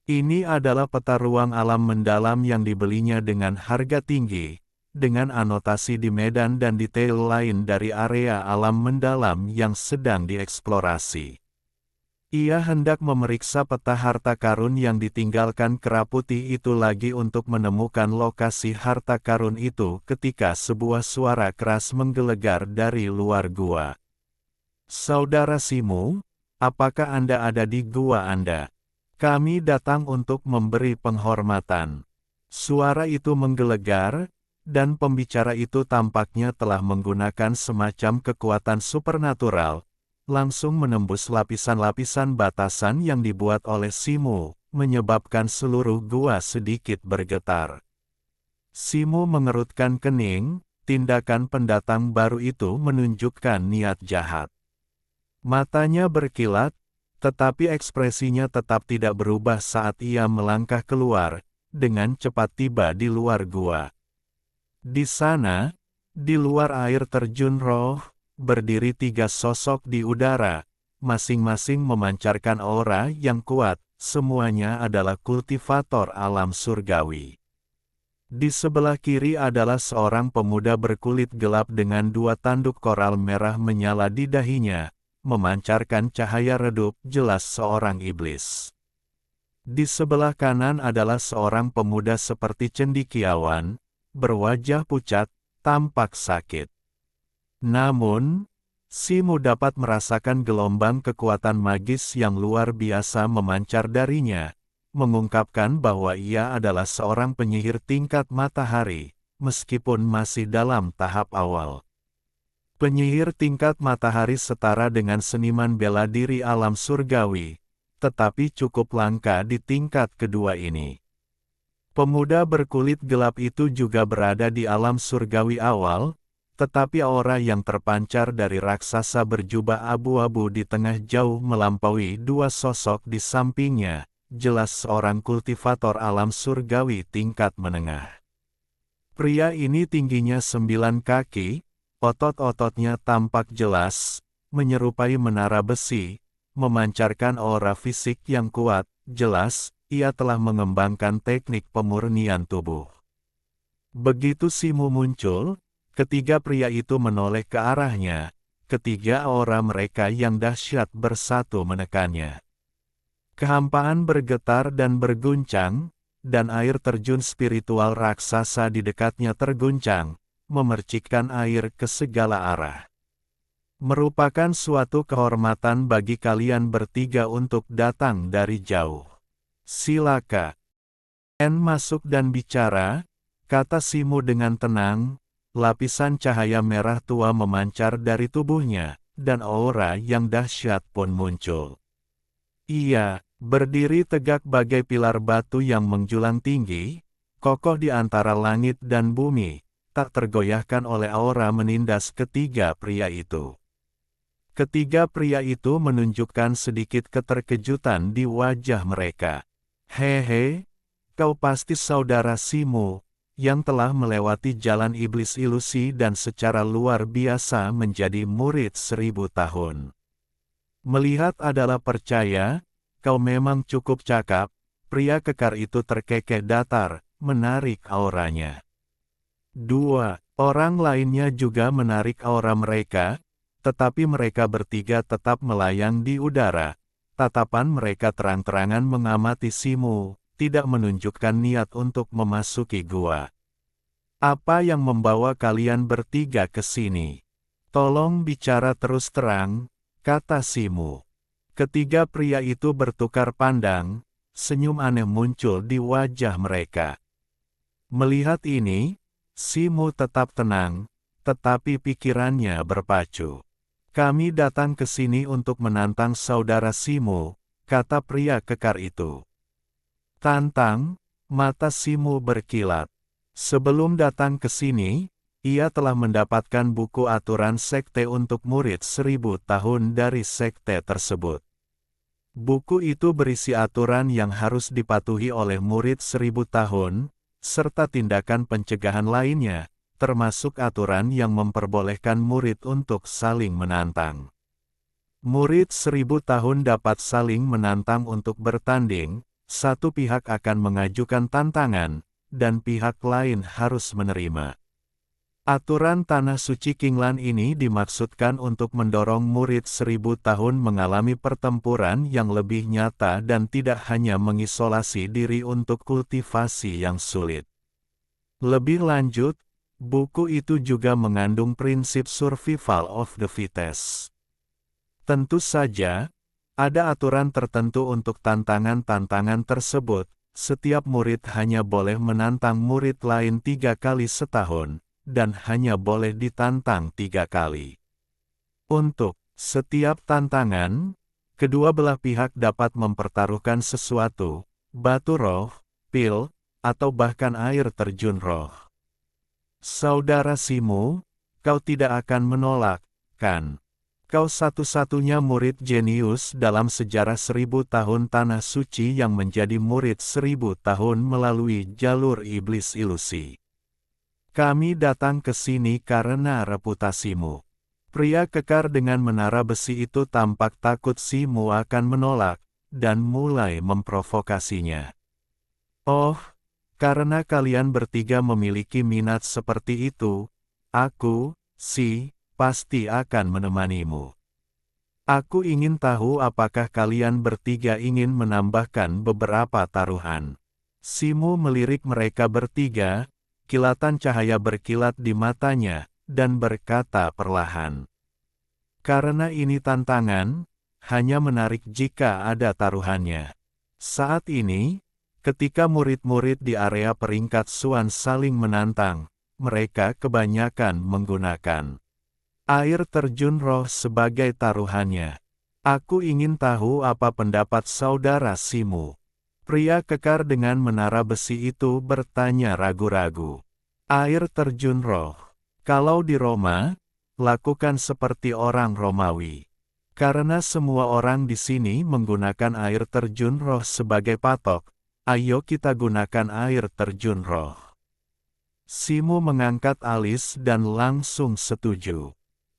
Ini adalah peta ruang alam mendalam yang dibelinya dengan harga tinggi, dengan anotasi di medan dan detail lain dari area alam mendalam yang sedang dieksplorasi. Ia hendak memeriksa peta harta karun yang ditinggalkan kera putih itu lagi untuk menemukan lokasi harta karun itu ketika sebuah suara keras menggelegar dari luar gua. "Saudara Simu, apakah Anda ada di gua Anda? Kami datang untuk memberi penghormatan." Suara itu menggelegar, dan pembicara itu tampaknya telah menggunakan semacam kekuatan supernatural, langsung menembus lapisan-lapisan batasan yang dibuat oleh Simu, menyebabkan seluruh gua sedikit bergetar. Simu mengerutkan kening, tindakan pendatang baru itu menunjukkan niat jahat. Matanya berkilat, tetapi ekspresinya tetap tidak berubah saat ia melangkah keluar, dengan cepat tiba di luar gua. Di sana, di luar air terjun roh, berdiri 3 sosok di udara, masing-masing memancarkan aura yang kuat, semuanya adalah kultivator alam surgawi. Di sebelah kiri adalah seorang pemuda berkulit gelap dengan 2 tanduk koral merah menyala di dahinya, memancarkan cahaya redup jelas seorang iblis. Di sebelah kanan adalah seorang pemuda seperti cendekiawan, berwajah pucat, tampak sakit. Namun, Simu dapat merasakan gelombang kekuatan magis yang luar biasa memancar darinya, mengungkapkan bahwa ia adalah seorang penyihir tingkat matahari, meskipun masih dalam tahap awal. Penyihir tingkat matahari setara dengan seniman bela diri alam surgawi, tetapi cukup langka di tingkat kedua ini. Pemuda berkulit gelap itu juga berada di alam surgawi awal, tetapi aura yang terpancar dari raksasa berjubah abu-abu di tengah jauh melampaui 2 sosok di sampingnya, jelas seorang kultivator alam surgawi tingkat menengah. Pria ini tingginya 9 kaki, otot-ototnya tampak jelas, menyerupai menara besi, memancarkan aura fisik yang kuat, jelas, ia telah mengembangkan teknik pemurnian tubuh. Begitu Simu muncul, ketiga pria itu menoleh ke arahnya, ketiga aura mereka yang dahsyat bersatu menekannya. Kehampaan bergetar dan berguncang, dan air terjun spiritual raksasa di dekatnya terguncang, memercikkan air ke segala arah. Merupakan suatu kehormatan bagi kalian bertiga untuk datang dari jauh. Silaka. N masuk dan bicara, kata Simu dengan tenang, lapisan cahaya merah tua memancar dari tubuhnya, dan aura yang dahsyat pun muncul. Ia berdiri tegak bagai pilar batu yang menjulang tinggi, kokoh di antara langit dan bumi, tak tergoyahkan oleh aura menindas ketiga pria itu. Ketiga pria itu menunjukkan sedikit keterkejutan di wajah mereka. "Hehe, kau pasti saudara Simu, yang telah melewati jalan iblis ilusi dan secara luar biasa menjadi murid 1000 tahun. Melihat adalah percaya, kau memang cukup cakap." Pria kekar itu terkekeh datar, menarik auranya. 2 orang lainnya juga menarik aura mereka, tetapi mereka bertiga tetap melayang di udara, tatapan mereka terang-terangan mengamati Simu, tidak menunjukkan niat untuk memasuki gua. Apa yang membawa kalian bertiga ke sini? Tolong bicara terus terang, kata Simu. Ketiga pria itu bertukar pandang, senyum aneh muncul di wajah mereka. Melihat ini, Simu tetap tenang, tetapi pikirannya berpacu. Kami datang ke sini untuk menantang saudara Simu, kata pria kekar itu. Tantang, mata Simu berkilat. Sebelum datang ke sini, ia telah mendapatkan buku aturan sekte untuk murid 1000 tahun dari sekte tersebut. Buku itu berisi aturan yang harus dipatuhi oleh murid 1000 tahun, serta tindakan pencegahan lainnya, termasuk aturan yang memperbolehkan murid untuk saling menantang. Murid 1000 tahun dapat saling menantang untuk bertanding, satu pihak akan mengajukan tantangan, dan pihak lain harus menerima. Aturan Tanah Suci Qinglan ini dimaksudkan untuk mendorong murid 1000 tahun mengalami pertempuran yang lebih nyata dan tidak hanya mengisolasi diri untuk kultivasi yang sulit. Lebih lanjut, buku itu juga mengandung prinsip survival of the fittest. Tentu saja, ada aturan tertentu untuk tantangan-tantangan tersebut. Setiap murid hanya boleh menantang murid lain 3 kali setahun, dan hanya boleh ditantang 3 kali. Untuk setiap tantangan, kedua belah pihak dapat mempertaruhkan sesuatu, batu roh, pil, atau bahkan air terjun roh. Saudara Simu, kau tidak akan menolak, kan? Kau satu-satunya murid jenius dalam sejarah 1000 tahun Tanah Suci yang menjadi murid 1000 tahun melalui jalur iblis ilusi. Kami datang ke sini karena reputasimu. Pria kekar dengan menara besi itu tampak takut Simu akan menolak, dan mulai memprovokasinya. Oh, karena kalian bertiga memiliki minat seperti itu, aku, pasti akan menemanimu. Aku ingin tahu apakah kalian bertiga ingin menambahkan beberapa taruhan. Simu melirik mereka bertiga, kilatan cahaya berkilat di matanya, dan berkata perlahan. Karena ini tantangan, hanya menarik jika ada taruhannya. Saat ini, ketika murid-murid di area peringkat Suan saling menantang, mereka kebanyakan menggunakan air terjun roh sebagai taruhannya. Aku ingin tahu apa pendapat saudara Simu. Pria kekar dengan menara besi itu bertanya ragu-ragu. Air terjun roh. Kalau di Roma, lakukan seperti orang Romawi. Karena semua orang di sini menggunakan air terjun roh sebagai patok, ayo kita gunakan air terjun roh. Simu mengangkat alis dan langsung setuju.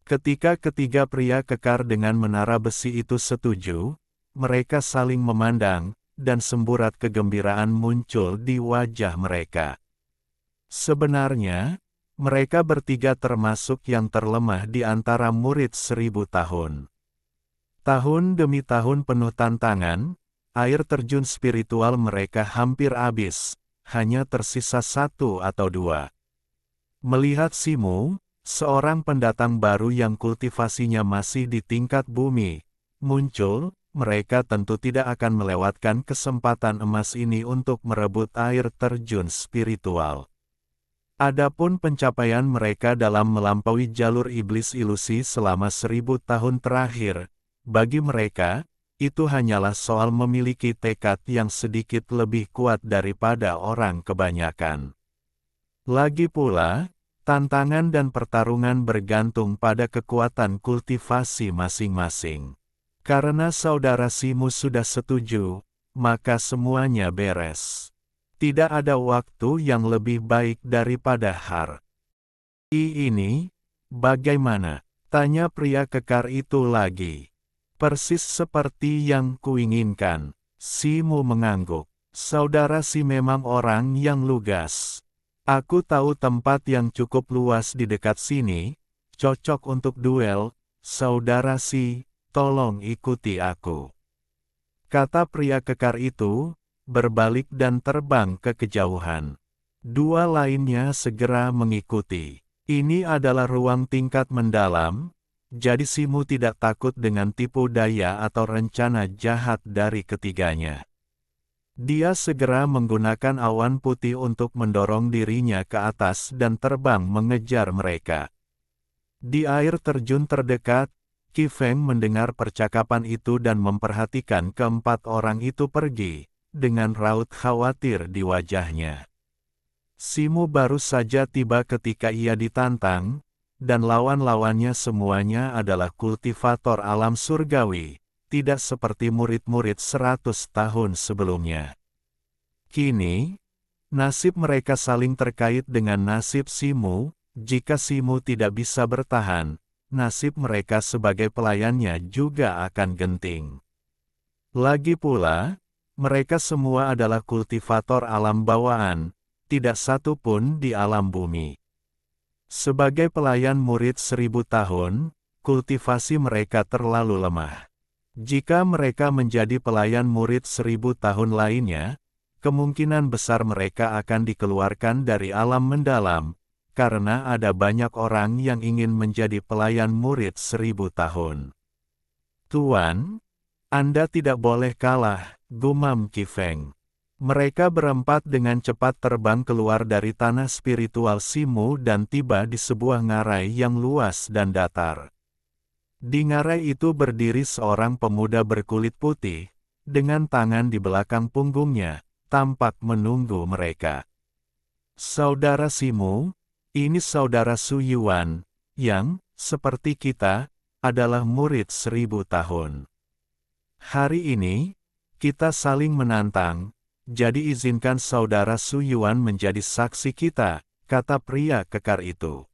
Ketika ketiga pria kekar dengan menara besi itu setuju, mereka saling memandang, dan semburat kegembiraan muncul di wajah mereka. Sebenarnya, mereka bertiga termasuk yang terlemah di antara murid 1000 tahun. Tahun demi tahun penuh tantangan, air terjun spiritual mereka hampir habis, hanya tersisa 1 atau 2. Melihat Simu, seorang pendatang baru yang kultivasinya masih di tingkat bumi, muncul, mereka tentu tidak akan melewatkan kesempatan emas ini untuk merebut air terjun spiritual. Adapun pencapaian mereka dalam melampaui jalur iblis ilusi selama 1000 tahun terakhir, bagi mereka, itu hanyalah soal memiliki tekad yang sedikit lebih kuat daripada orang kebanyakan. Lagi pula, tantangan dan pertarungan bergantung pada kekuatan kultivasi masing-masing. Karena saudara Simu sudah setuju, maka semuanya beres. Tidak ada waktu yang lebih baik daripada hari ini. Bagaimana? Tanya pria kekar itu lagi. Persis seperti yang kuinginkan. Simu mengangguk. Saudara Si memang orang yang lugas. Aku tahu tempat yang cukup luas di dekat sini, cocok untuk duel. Saudara Si, tolong ikuti aku. Kata pria kekar itu, berbalik dan terbang ke kejauhan. Dua lainnya segera mengikuti. Ini adalah ruang tingkat mendalam, jadi Simu tidak takut dengan tipu daya atau rencana jahat dari ketiganya. Dia segera menggunakan awan putih untuk mendorong dirinya ke atas dan terbang mengejar mereka. Di air terjun terdekat, Qi Feng mendengar percakapan itu dan memperhatikan keempat orang itu pergi, dengan raut khawatir di wajahnya. Simu baru saja tiba ketika ia ditantang, dan lawan-lawannya semuanya adalah kultivator alam surgawi, tidak seperti murid-murid 100 tahun sebelumnya. Kini, nasib mereka saling terkait dengan nasib Simu. Jika Simu tidak bisa bertahan, nasib mereka sebagai pelayannya juga akan genting. Lagi pula, mereka semua adalah kultivator alam bawaan, tidak satu pun di alam bumi. Sebagai pelayan murid 1000 tahun, kultivasi mereka terlalu lemah. Jika mereka menjadi pelayan murid 1000 tahun lainnya, kemungkinan besar mereka akan dikeluarkan dari alam mendalam, karena ada banyak orang yang ingin menjadi pelayan murid 1000 tahun. Tuan, Anda tidak boleh kalah, gumam Qi Feng. Mereka berempat dengan cepat terbang keluar dari tanah spiritual Simu dan tiba di sebuah ngarai yang luas dan datar. Di ngarai itu berdiri seorang pemuda berkulit putih, dengan tangan di belakang punggungnya, tampak menunggu mereka. Saudara Simu, ini saudara Su Yuan, yang, seperti kita, adalah murid 1000 tahun. Hari ini, kita saling menantang, jadi izinkan saudara Su Yuan menjadi saksi kita, kata pria kekar itu.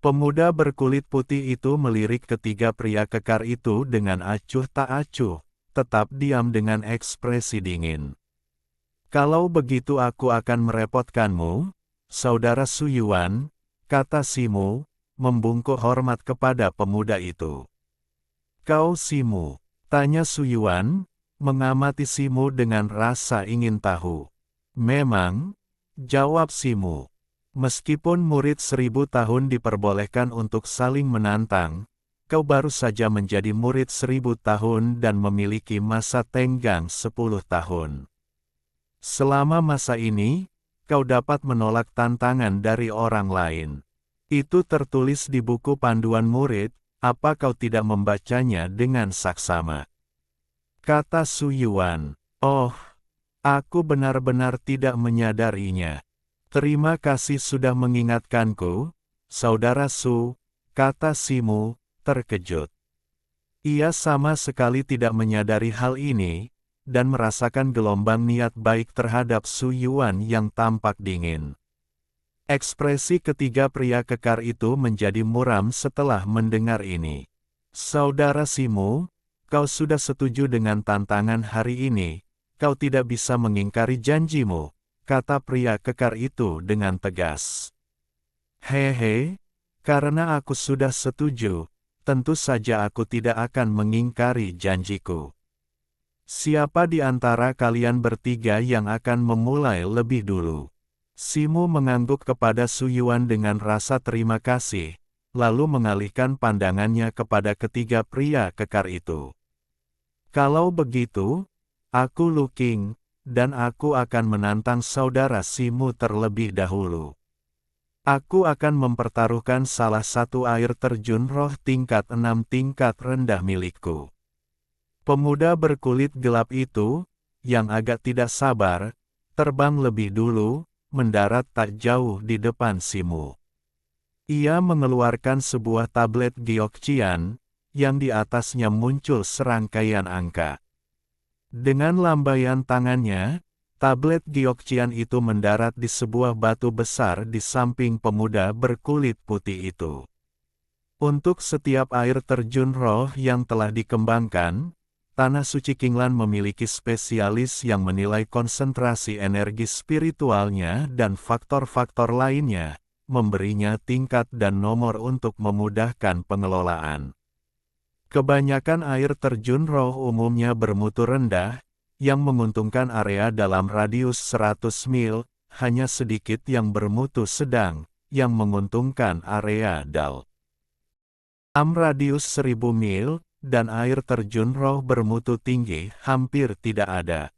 Pemuda berkulit putih itu melirik ketiga pria kekar itu dengan acuh tak acuh, tetap diam dengan ekspresi dingin. Kalau begitu aku akan merepotkanmu, saudara Su Yuan, kata Simu, membungkuk hormat kepada pemuda itu. Kau Simu, tanya Su Yuan, mengamati Simu dengan rasa ingin tahu. Memang, jawab Simu. Meskipun murid 1000 tahun diperbolehkan untuk saling menantang, kau baru saja menjadi murid 1000 tahun dan memiliki masa tenggang 10 tahun. Selama masa ini, kau dapat menolak tantangan dari orang lain. Itu tertulis di buku panduan murid, apa kau tidak membacanya dengan saksama? Kata Su Yuan, oh, aku benar-benar tidak menyadarinya. Terima kasih sudah mengingatkanku, saudara Su, kata Simu, terkejut. Ia sama sekali tidak menyadari hal ini, dan merasakan gelombang niat baik terhadap Su Yuan yang tampak dingin. Ekspresi ketiga pria kekar itu menjadi muram setelah mendengar ini. Saudara Simu, kau sudah setuju dengan tantangan hari ini, kau tidak bisa mengingkari janjimu, kata pria kekar itu dengan tegas. Hehe, karena aku sudah setuju, tentu saja aku tidak akan mengingkari janjiku. Siapa di antara kalian bertiga yang akan memulai lebih dulu? Simu mengangguk kepada Su Yuan dengan rasa terima kasih, lalu mengalihkan pandangannya kepada ketiga pria kekar itu. Kalau begitu, aku Lu Qing, dan aku akan menantang saudara Simu terlebih dahulu. Aku akan mempertaruhkan salah satu air terjun roh tingkat 6 tingkat rendah milikku. Pemuda berkulit gelap itu, yang agak tidak sabar, terbang lebih dulu, mendarat tak jauh di depan Simu. Ia mengeluarkan sebuah tablet Gyokcian, yang di atasnya muncul serangkaian angka. Dengan lambaian tangannya, tablet Gyokcian itu mendarat di sebuah batu besar di samping pemuda berkulit putih itu. Untuk setiap air terjun roh yang telah dikembangkan, Tanah Suci Qinglan memiliki spesialis yang menilai konsentrasi energi spiritualnya dan faktor-faktor lainnya, memberinya tingkat dan nomor untuk memudahkan pengelolaan. Kebanyakan air terjun roh umumnya bermutu rendah, yang menguntungkan area dalam radius 100 mil, hanya sedikit yang bermutu sedang, yang menguntungkan area dalam radius 1000 mil, dan air terjun roh bermutu tinggi hampir tidak ada.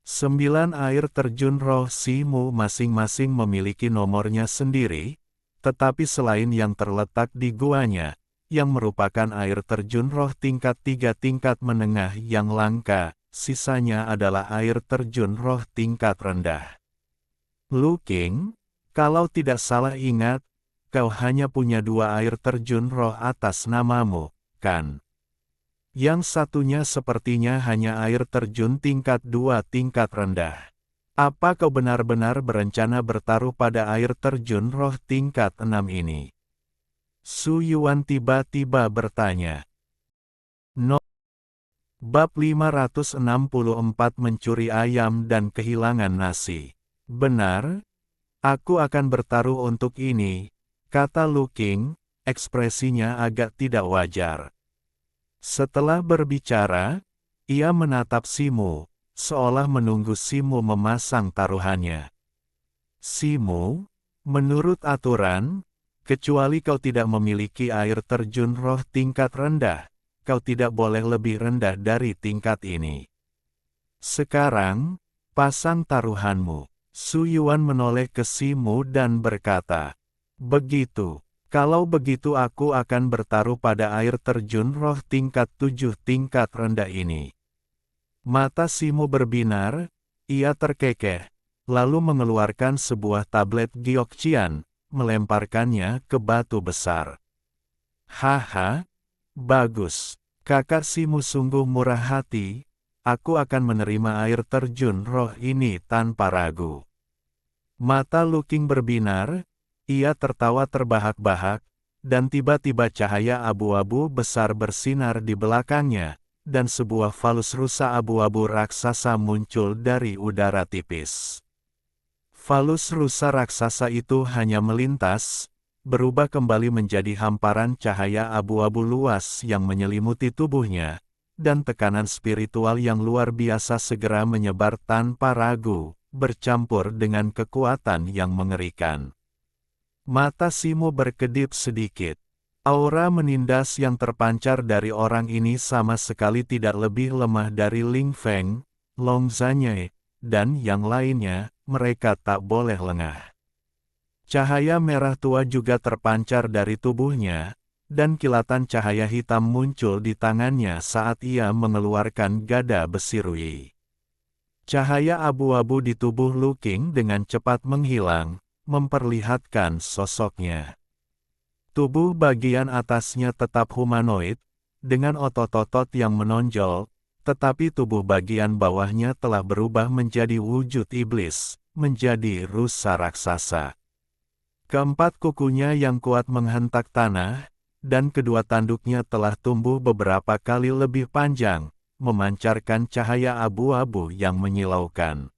9 air terjun roh Simu masing-masing memiliki nomornya sendiri, tetapi selain yang terletak di guanya, yang merupakan air terjun roh tingkat 3 tingkat menengah yang langka, sisanya adalah air terjun roh tingkat rendah. Lu King, kalau tidak salah ingat, kau hanya punya 2 air terjun roh atas namamu, kan? Yang satunya sepertinya hanya air terjun tingkat 2 tingkat rendah. Apa kau benar-benar berencana bertaruh pada air terjun roh tingkat 6 ini? Su Yuan tiba-tiba bertanya. No. Bab 564 Mencuri Ayam dan Kehilangan Nasi. Benar, aku akan bertaruh untuk ini, kata Lu King, ekspresinya agak tidak wajar. Setelah berbicara, ia menatap Simu, seolah menunggu Simu memasang taruhannya. Simu, menurut aturan, kecuali kau tidak memiliki air terjun roh tingkat rendah, kau tidak boleh lebih rendah dari tingkat ini. Sekarang, pasang taruhanmu. Su Yuan menoleh ke Simu dan berkata, begitu, kalau begitu aku akan bertaruh pada air terjun roh tingkat 7 tingkat rendah ini. Mata Simu berbinar, ia terkekeh, lalu mengeluarkan sebuah tablet Gyokcian, melemparkannya ke batu besar. Haha, bagus. Kakak Simu sungguh murah hati, aku akan menerima air terjun roh ini tanpa ragu. Mata Lu King berbinar, ia tertawa terbahak-bahak, dan tiba-tiba cahaya abu-abu besar bersinar di belakangnya, dan sebuah falus rusa abu-abu raksasa muncul dari udara tipis. Falus rusa raksasa itu hanya melintas, berubah kembali menjadi hamparan cahaya abu-abu luas yang menyelimuti tubuhnya, dan tekanan spiritual yang luar biasa segera menyebar tanpa ragu, bercampur dengan kekuatan yang mengerikan. Mata Simu berkedip sedikit. Aura menindas yang terpancar dari orang ini sama sekali tidak lebih lemah dari Ling Feng, Long Zanye, dan yang lainnya. Mereka tak boleh lengah. Cahaya merah tua juga terpancar dari tubuhnya, dan kilatan cahaya hitam muncul di tangannya saat ia mengeluarkan gada besi Rui. Cahaya abu-abu di tubuh Lu King dengan cepat menghilang, memperlihatkan sosoknya. Tubuh bagian atasnya tetap humanoid, dengan otot-otot yang menonjol, tetapi tubuh bagian bawahnya telah berubah menjadi wujud iblis, menjadi rusa raksasa. Keempat kukunya yang kuat menghentak tanah, dan kedua tanduknya telah tumbuh beberapa kali lebih panjang, memancarkan cahaya abu-abu yang menyilaukan.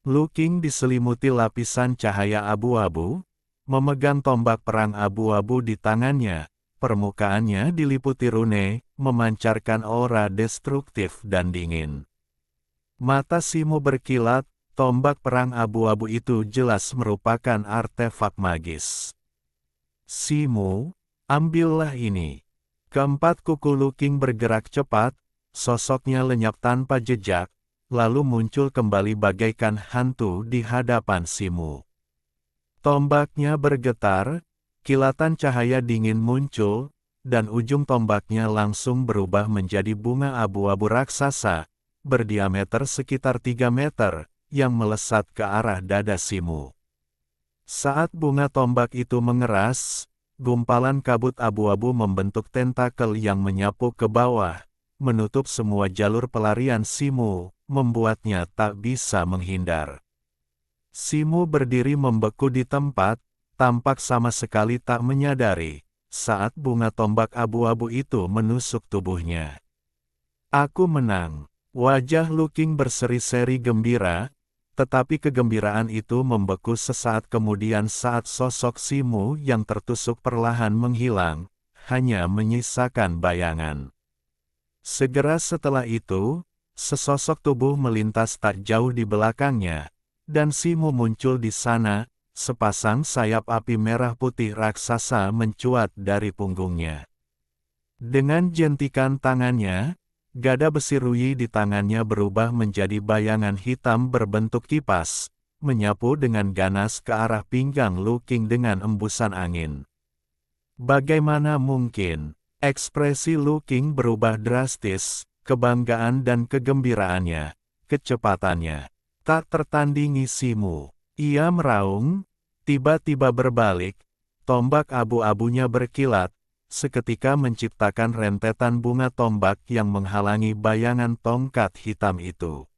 Lu King diselimuti lapisan cahaya abu-abu, memegang tombak perang abu-abu di tangannya. Permukaannya diliputi rune, memancarkan aura destruktif dan dingin. Mata Simu berkilat, tombak perang abu-abu itu jelas merupakan artefak magis. Simu, ambillah ini. Keempat kuku Lu King bergerak cepat, sosoknya lenyap tanpa jejak, lalu muncul kembali bagaikan hantu di hadapan Simu. Tombaknya bergetar, kilatan cahaya dingin muncul, dan ujung tombaknya langsung berubah menjadi bunga abu-abu raksasa, berdiameter sekitar 3 meter, yang melesat ke arah dada Simu. Saat bunga tombak itu mengeras, gumpalan kabut abu-abu membentuk tentakel yang menyapu ke bawah, menutup semua jalur pelarian Simu, membuatnya tak bisa menghindar. Simu berdiri membeku di tempat, tampak sama sekali tak menyadari, saat bunga tombak abu-abu itu menusuk tubuhnya. Aku menang. Wajah Lu King berseri-seri gembira, tetapi kegembiraan itu membeku sesaat kemudian saat sosok Simu yang tertusuk perlahan menghilang, hanya menyisakan bayangan. Segera setelah itu, sesosok tubuh melintas tak jauh di belakangnya, dan Simu muncul di sana, sepasang sayap api merah putih raksasa mencuat dari punggungnya. Dengan jentikan tangannya, gada besi Ruyi di tangannya berubah menjadi bayangan hitam berbentuk kipas, menyapu dengan ganas ke arah pinggang Lu Qing dengan embusan angin. Bagaimana mungkin? Ekspresi Lu Qing berubah drastis, kebanggaan dan kegembiraannya, kecepatannya, tak tertandingi Simu. Ia meraung, tiba-tiba berbalik, tombak abu-abunya berkilat, seketika menciptakan rentetan bunga tombak yang menghalangi bayangan tongkat hitam itu.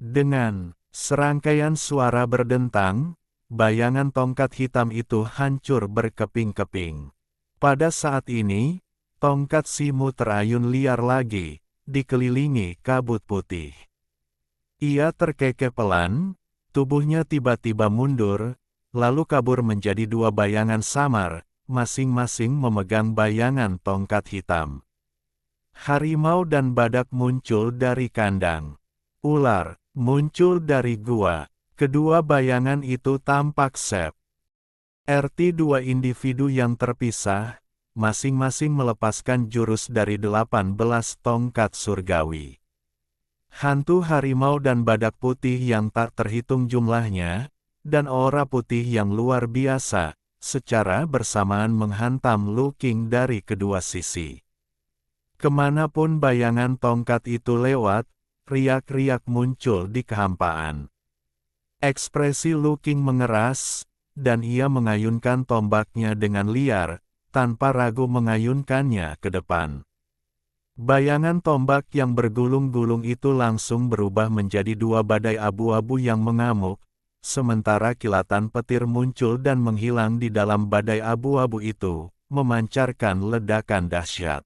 Dengan serangkaian suara berdentang, bayangan tongkat hitam itu hancur berkeping-keping. Pada saat ini, tongkat Simu terayun liar lagi, dikelilingi kabut putih. Ia terkekeh pelan, tubuhnya tiba-tiba mundur, lalu kabur menjadi dua bayangan samar, masing-masing memegang bayangan tongkat hitam. Harimau dan badak muncul dari kandang. Ular muncul dari gua. Kedua bayangan itu tampak seperti dua individu yang terpisah, masing-masing melepaskan jurus dari 18 tongkat surgawi. Hantu harimau dan badak putih yang tak terhitung jumlahnya, dan aura putih yang luar biasa, secara bersamaan menghantam Lu Qing dari kedua sisi. Kemanapun bayangan tongkat itu lewat, riak-riak muncul di kehampaan. Ekspresi Lu Qing mengeras, dan ia mengayunkan tombaknya dengan liar, tanpa ragu mengayunkannya ke depan. Bayangan tombak yang bergulung-gulung itu langsung berubah menjadi dua badai abu-abu yang mengamuk, sementara kilatan petir muncul dan menghilang di dalam badai abu-abu itu, memancarkan ledakan dahsyat.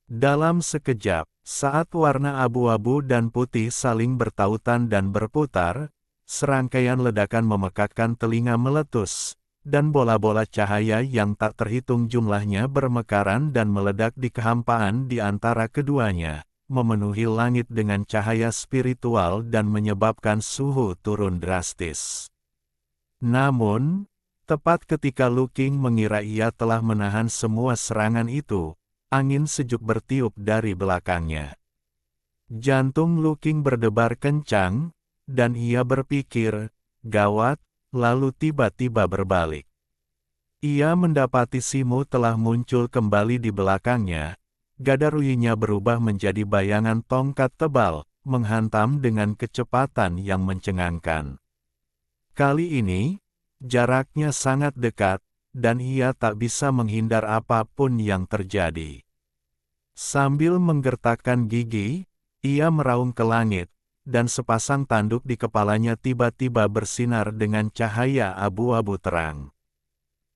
Dalam sekejap, saat warna abu-abu dan putih saling bertautan dan berputar, serangkaian ledakan memekakkan telinga meletus, dan bola-bola cahaya yang tak terhitung jumlahnya bermekaran dan meledak di kehampaan di antara keduanya, memenuhi langit dengan cahaya spiritual dan menyebabkan suhu turun drastis. Namun, tepat ketika Lu Qing mengira ia telah menahan semua serangan itu, angin sejuk bertiup dari belakangnya. Jantung Lu Qing berdebar kencang, dan ia berpikir, gawat, lalu tiba-tiba berbalik. Ia mendapati Simu telah muncul kembali di belakangnya. Gada Ruyinya berubah menjadi bayangan tongkat tebal, menghantam dengan kecepatan yang mencengangkan. Kali ini, jaraknya sangat dekat, dan ia tak bisa menghindar apapun yang terjadi. Sambil menggertakkan gigi, ia meraung ke langit, dan sepasang tanduk di kepalanya tiba-tiba bersinar dengan cahaya abu-abu terang.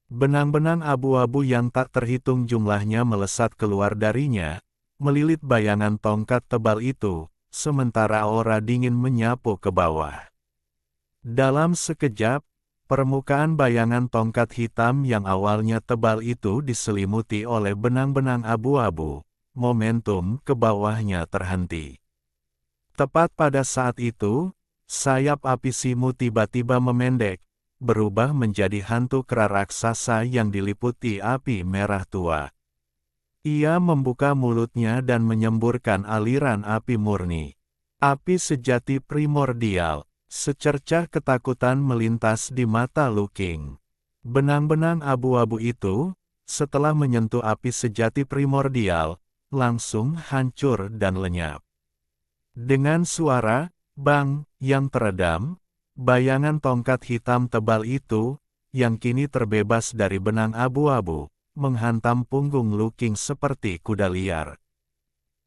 Benang-benang abu-abu yang tak terhitung jumlahnya melesat keluar darinya, melilit bayangan tongkat tebal itu, sementara aura dingin menyapu ke bawah. Dalam sekejap, permukaan bayangan tongkat hitam yang awalnya tebal itu diselimuti oleh benang-benang abu-abu, momentum ke bawahnya terhenti. Tepat pada saat itu, sayap api Simu tiba-tiba memendek, berubah menjadi hantu kera raksasa yang diliputi api merah tua. Ia membuka mulutnya dan menyemburkan aliran api murni. Api sejati primordial. Secercah ketakutan melintas di mata Lu Qing. Benang-benang abu-abu itu, setelah menyentuh api sejati primordial, langsung hancur dan lenyap. Dengan suara bang yang teredam, bayangan tongkat hitam tebal itu, yang kini terbebas dari benang abu-abu, menghantam punggung Lu Qing seperti kuda liar.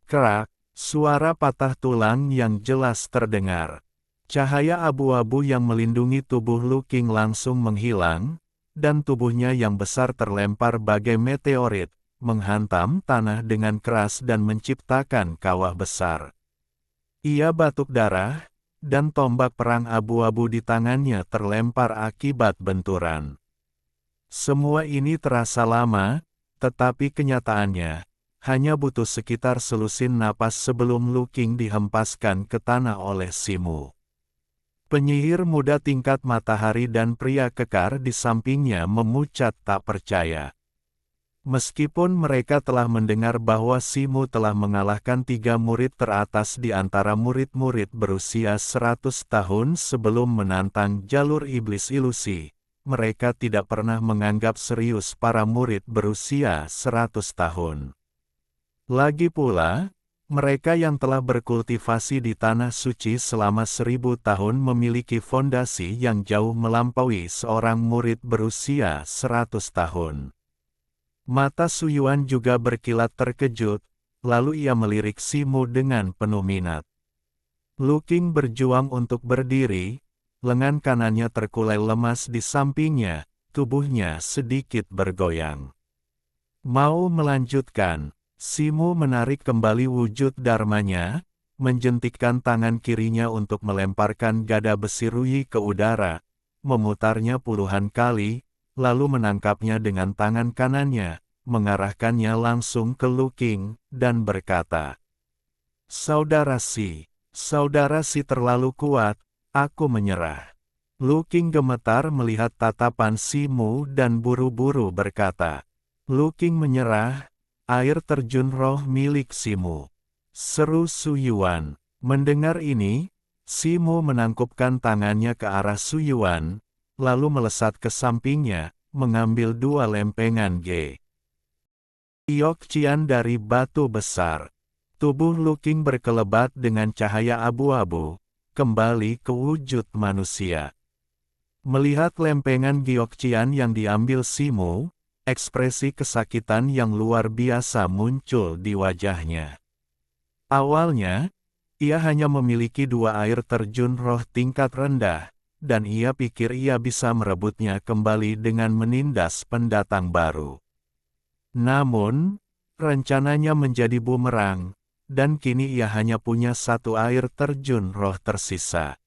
Kerak, suara patah tulang yang jelas terdengar. Cahaya abu-abu yang melindungi tubuh Lu Qing langsung menghilang, dan tubuhnya yang besar terlempar bagai meteorit, menghantam tanah dengan keras dan menciptakan kawah besar. Ia batuk darah, dan tombak perang abu-abu di tangannya terlempar akibat benturan. Semua ini terasa lama, Tetapi kenyataannya, hanya butuh sekitar selusin napas sebelum Lu Qing dihempaskan ke tanah oleh Simu. Penyihir muda tingkat matahari dan pria kekar di sampingnya memucat tak percaya. Meskipun mereka telah mendengar bahwa Simu telah mengalahkan 3 murid teratas di antara murid-murid berusia 100 tahun sebelum menantang jalur iblis ilusi, mereka tidak pernah menganggap serius para murid berusia 100 tahun. Lagi pula, mereka yang telah berkultivasi di tanah suci selama 1000 tahun memiliki fondasi yang jauh melampaui seorang murid berusia 100 tahun. Mata Su Yuan juga berkilat terkejut, lalu ia melirik Simu dengan penuh minat. Lu Qing berjuang untuk berdiri, lengan kanannya terkulai lemas di sampingnya, tubuhnya sedikit bergoyang. Mau melanjutkan, Simu menarik kembali wujud dharmanya, menjentikkan tangan kirinya untuk melemparkan gada besi Ruyi ke udara, memutarnya puluhan kali, lalu menangkapnya dengan tangan kanannya, mengarahkannya langsung ke Lu Qing, dan berkata, Saudara Si terlalu kuat, aku menyerah. Lu Qing gemetar melihat tatapan Simu dan buru-buru berkata, Lu Qing menyerah, air terjun roh milik Simu. Seru Su Yuan. Mendengar ini, Simu menangkupkan tangannya ke arah Su Yuan, lalu melesat ke sampingnya, mengambil 2 lempengan Giokcian dari batu besar. Tubuh Lu Qing berkelebat dengan cahaya abu-abu, kembali ke wujud manusia. Melihat lempengan Giokcian yang diambil Simu, ekspresi kesakitan yang luar biasa muncul di wajahnya. Awalnya, ia hanya memiliki 2 air terjun roh tingkat rendah, dan ia pikir ia bisa merebutnya kembali dengan menindas pendatang baru. Namun, rencananya menjadi bumerang, dan kini ia hanya punya 1 air terjun roh tersisa.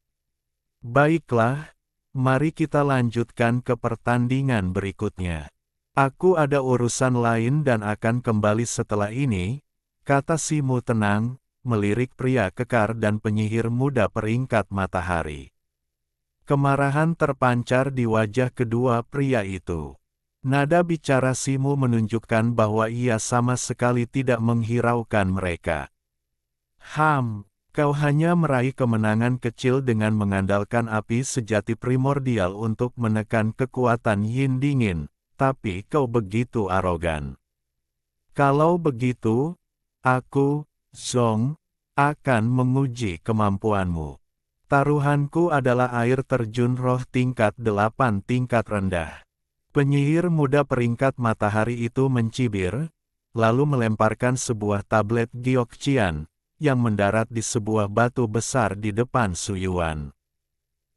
Baiklah, mari kita lanjutkan ke pertandingan berikutnya. Aku ada urusan lain dan akan kembali setelah ini, kata Simu tenang, melirik pria kekar dan penyihir muda peringkat matahari. Kemarahan terpancar di wajah kedua pria itu. Nada bicara Simu menunjukkan bahwa ia sama sekali tidak menghiraukan mereka. Kau hanya meraih kemenangan kecil dengan mengandalkan api sejati primordial untuk menekan kekuatan yin dingin. Tapi kau begitu arogan. Kalau begitu, aku, Zong, akan menguji kemampuanmu. Taruhanku adalah air terjun roh tingkat 8 tingkat rendah. Penyihir muda peringkat matahari itu mencibir, lalu melemparkan sebuah tablet Giokcian, yang mendarat di sebuah batu besar di depan Su Yuan.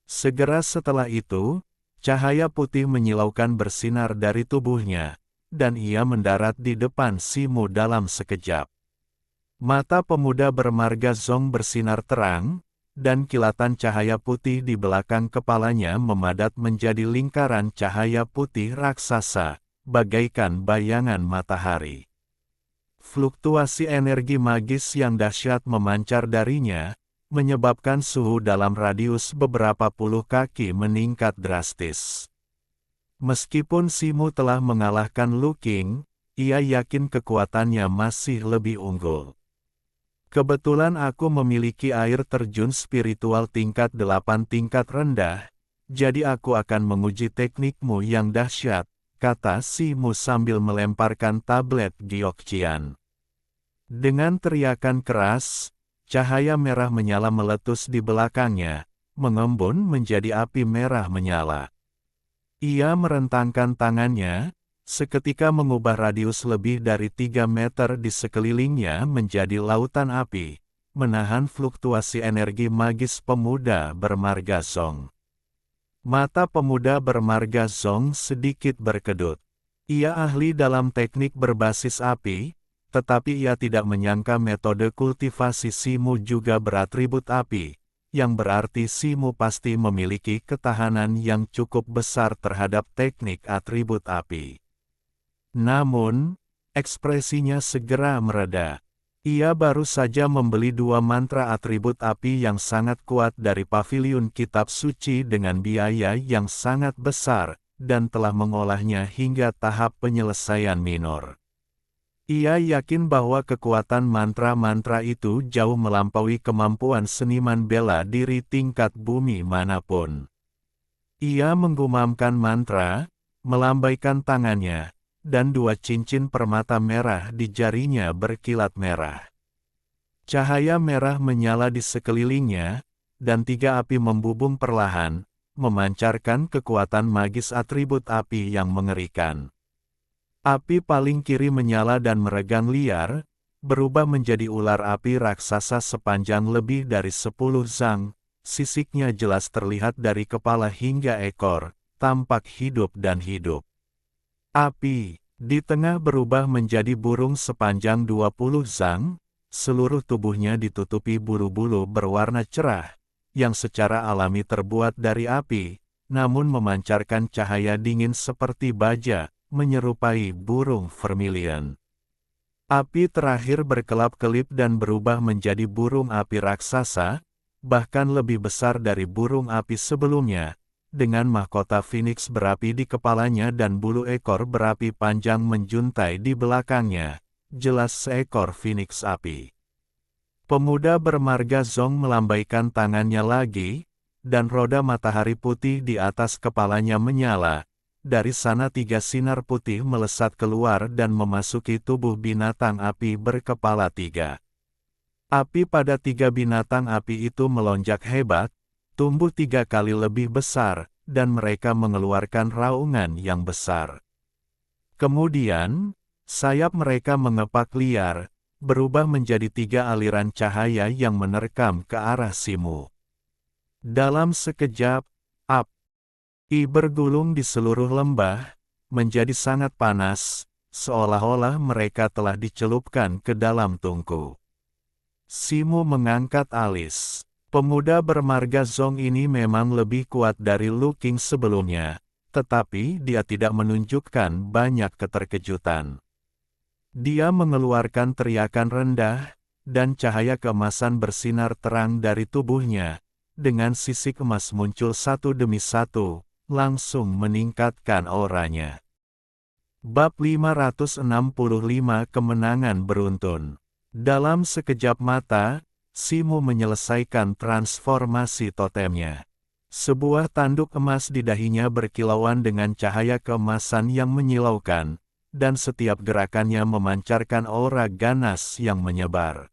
Segera setelah itu, cahaya putih menyilaukan bersinar dari tubuhnya, dan ia mendarat di depan Simu dalam sekejap. Mata pemuda bermarga Zong bersinar terang, dan kilatan cahaya putih di belakang kepalanya memadat menjadi lingkaran cahaya putih raksasa, bagaikan bayangan matahari. Fluktuasi energi magis yang dahsyat memancar darinya, menyebabkan suhu dalam radius beberapa puluh kaki meningkat drastis. Meskipun Simu telah mengalahkan Lu Qing, ia yakin kekuatannya masih lebih unggul. Kebetulan aku memiliki air terjun spiritual tingkat 8 tingkat rendah, jadi aku akan menguji teknikmu yang dahsyat, kata Simu sambil melemparkan tablet Giokcian. Dengan teriakan keras, cahaya merah menyala meletus di belakangnya, mengembun menjadi api merah menyala. Ia merentangkan tangannya, seketika mengubah radius lebih dari 3 meter di sekelilingnya menjadi lautan api, menahan fluktuasi energi magis pemuda bermarga Zong. Mata pemuda bermarga Zong sedikit berkedut. Ia ahli dalam teknik berbasis api, tetapi ia tidak menyangka metode kultivasi Simu juga beratribut api, yang berarti Simu pasti memiliki ketahanan yang cukup besar terhadap teknik atribut api. Namun, Ekspresinya segera mereda. Ia baru saja membeli 2 mantra atribut api yang sangat kuat dari paviliun kitab suci dengan biaya yang sangat besar, dan telah mengolahnya hingga tahap penyelesaian minor. Ia yakin bahwa kekuatan mantra-mantra itu jauh melampaui kemampuan seniman bela diri tingkat bumi manapun. Ia menggumamkan mantra, melambaikan tangannya, dan 2 cincin permata merah di jarinya berkilat merah. Cahaya merah menyala di sekelilingnya, dan 3 api membubung perlahan, memancarkan kekuatan magis atribut api yang mengerikan. Api paling kiri menyala dan meregang liar, berubah menjadi ular api raksasa sepanjang lebih dari 10 zang, sisiknya jelas terlihat dari kepala hingga ekor, tampak hidup dan hidup. Api, di tengah berubah menjadi burung sepanjang 20 zang, seluruh tubuhnya ditutupi bulu-bulu berwarna cerah, yang secara alami terbuat dari api, namun memancarkan cahaya dingin seperti baja, menyerupai burung vermilion. Api terakhir berkelap-kelip dan berubah menjadi burung api raksasa, bahkan lebih besar dari burung api sebelumnya, dengan mahkota Phoenix berapi di kepalanya dan bulu ekor berapi panjang menjuntai di belakangnya, jelas seekor Phoenix api. Pemuda bermarga Zong melambaikan tangannya lagi, dan roda matahari putih di atas kepalanya menyala. Dari sana 3 sinar putih melesat keluar dan memasuki tubuh binatang api berkepala 3. Api pada 3 binatang api itu melonjak hebat, tumbuh 3 kali lebih besar, dan mereka mengeluarkan raungan yang besar. Kemudian, sayap mereka mengepak liar, berubah menjadi 3 aliran cahaya yang menerkam ke arah Simu. Dalam sekejap, api bergulung di seluruh lembah, menjadi sangat panas, seolah-olah mereka telah dicelupkan ke dalam tungku. Simu mengangkat alis. Pemuda bermarga Zong ini memang lebih kuat dari Lu Qing sebelumnya, tetapi dia tidak menunjukkan banyak keterkejutan. Dia mengeluarkan teriakan rendah, dan cahaya keemasan bersinar terang dari tubuhnya, dengan sisik emas muncul satu demi satu, langsung meningkatkan auranya. Bab 565 Kemenangan Beruntun. Dalam sekejap mata, Simu menyelesaikan transformasi totemnya. Sebuah tanduk emas di dahinya berkilauan dengan cahaya keemasan yang menyilaukan, dan setiap gerakannya memancarkan aura ganas yang menyebar.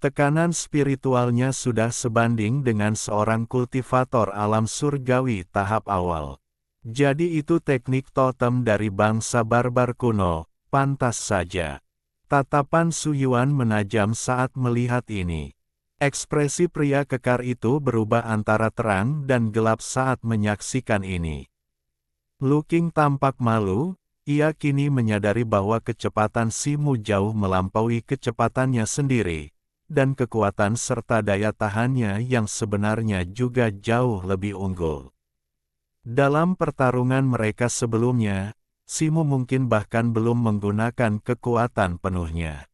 Tekanan spiritualnya sudah sebanding dengan seorang kultivator alam surgawi tahap awal. Jadi itu teknik totem dari bangsa barbar kuno, pantas saja. Tatapan Su Yuan menajam saat melihat ini. Ekspresi pria kekar itu berubah antara terang dan gelap saat menyaksikan ini. Lu Qing tampak malu, ia kini menyadari bahwa kecepatan Simu jauh melampaui kecepatannya sendiri, dan kekuatan serta daya tahannya yang sebenarnya juga jauh lebih unggul. Dalam pertarungan mereka sebelumnya, Simu mungkin bahkan belum menggunakan kekuatan penuhnya.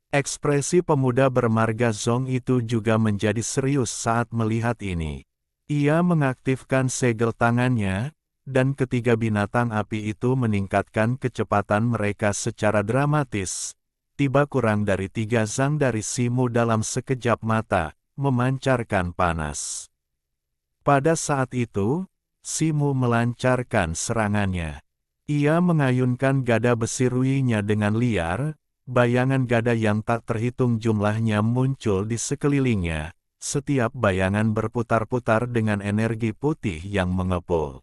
Ekspresi pemuda bermarga Zong itu juga menjadi serius saat melihat ini. Ia mengaktifkan segel tangannya, dan ketiga binatang api itu meningkatkan kecepatan mereka secara dramatis. Tiba kurang dari 3 zang dari Simu dalam sekejap mata, memancarkan panas. Pada saat itu, Simu melancarkan serangannya. Ia mengayunkan gada besi ruinya dengan liar, bayangan gada yang tak terhitung jumlahnya muncul di sekelilingnya, setiap bayangan berputar-putar dengan energi putih yang mengepul.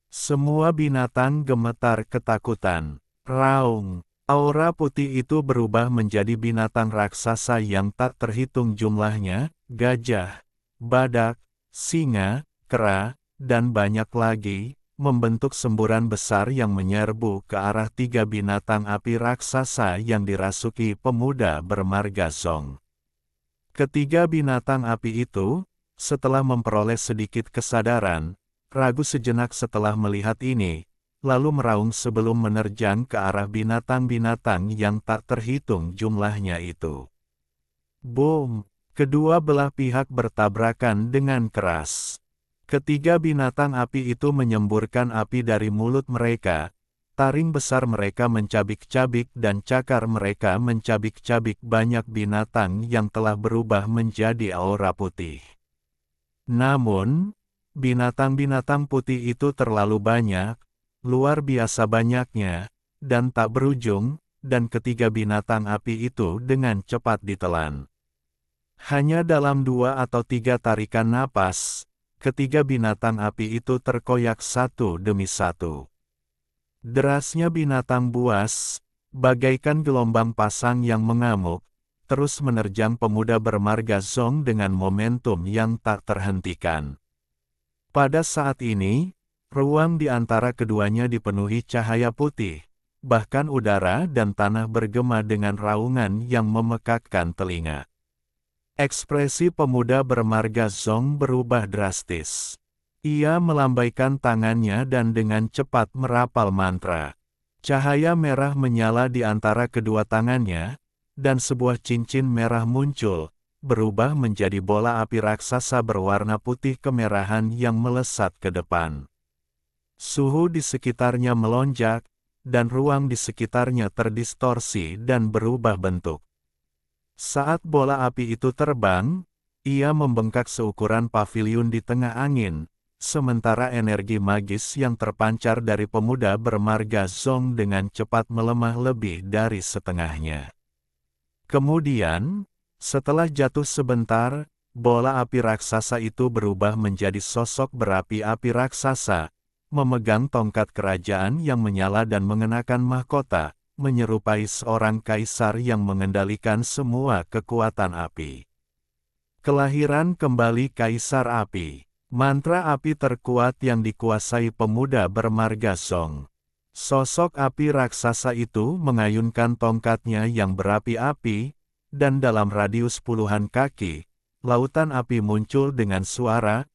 Semua binatang gemetar ketakutan. Raung, aura putih itu berubah menjadi binatang raksasa yang tak terhitung jumlahnya, gajah, badak, singa, kera, dan banyak lagi, membentuk semburan besar yang menyerbu ke arah 3 binatang api raksasa yang dirasuki pemuda bermarga Zong. Ketiga binatang api itu, setelah memperoleh sedikit kesadaran, ragu sejenak setelah melihat ini, lalu meraung sebelum menerjang ke arah binatang-binatang yang tak terhitung jumlahnya itu. Boom! Kedua belah pihak bertabrakan dengan keras. Ketiga binatang api itu menyemburkan api dari mulut mereka. Taring besar mereka mencabik-cabik dan cakar mereka mencabik-cabik banyak binatang yang telah berubah menjadi aura putih. Namun, binatang-binatang putih itu terlalu banyak, luar biasa banyaknya, dan tak berujung, dan ketiga binatang api itu dengan cepat ditelan. Hanya dalam 2 atau 3 tarikan napas, ketiga binatang api itu terkoyak satu demi satu. Derasnya binatang buas, bagaikan gelombang pasang yang mengamuk, terus menerjang pemuda bermarga Zong dengan momentum yang tak terhentikan. Pada saat ini, ruang di antara keduanya dipenuhi cahaya putih, bahkan udara dan tanah bergema dengan raungan yang memekakkan telinga. Ekspresi pemuda bermarga Zong berubah drastis. Ia melambaikan tangannya dan dengan cepat merapal mantra. Cahaya merah menyala di antara kedua tangannya, dan sebuah cincin merah muncul, berubah menjadi bola api raksasa berwarna putih kemerahan yang melesat ke depan. Suhu di sekitarnya melonjak, dan ruang di sekitarnya terdistorsi dan berubah bentuk. Saat bola api itu terbang, ia membengkak seukuran paviliun di tengah angin, sementara energi magis yang terpancar dari pemuda bermarga Zong dengan cepat melemah lebih dari setengahnya. Kemudian, setelah jatuh sebentar, bola api raksasa itu berubah menjadi sosok berapi-api raksasa, memegang tongkat kerajaan yang menyala dan mengenakan mahkota, menyerupai seorang kaisar yang mengendalikan semua kekuatan api. Kelahiran kembali Kaisar Api. Mantra api terkuat yang dikuasai pemuda bermarga Zong. Sosok api raksasa itu mengayunkan tongkatnya yang berapi-api, dan dalam radius puluhan kaki, lautan api muncul dengan suara,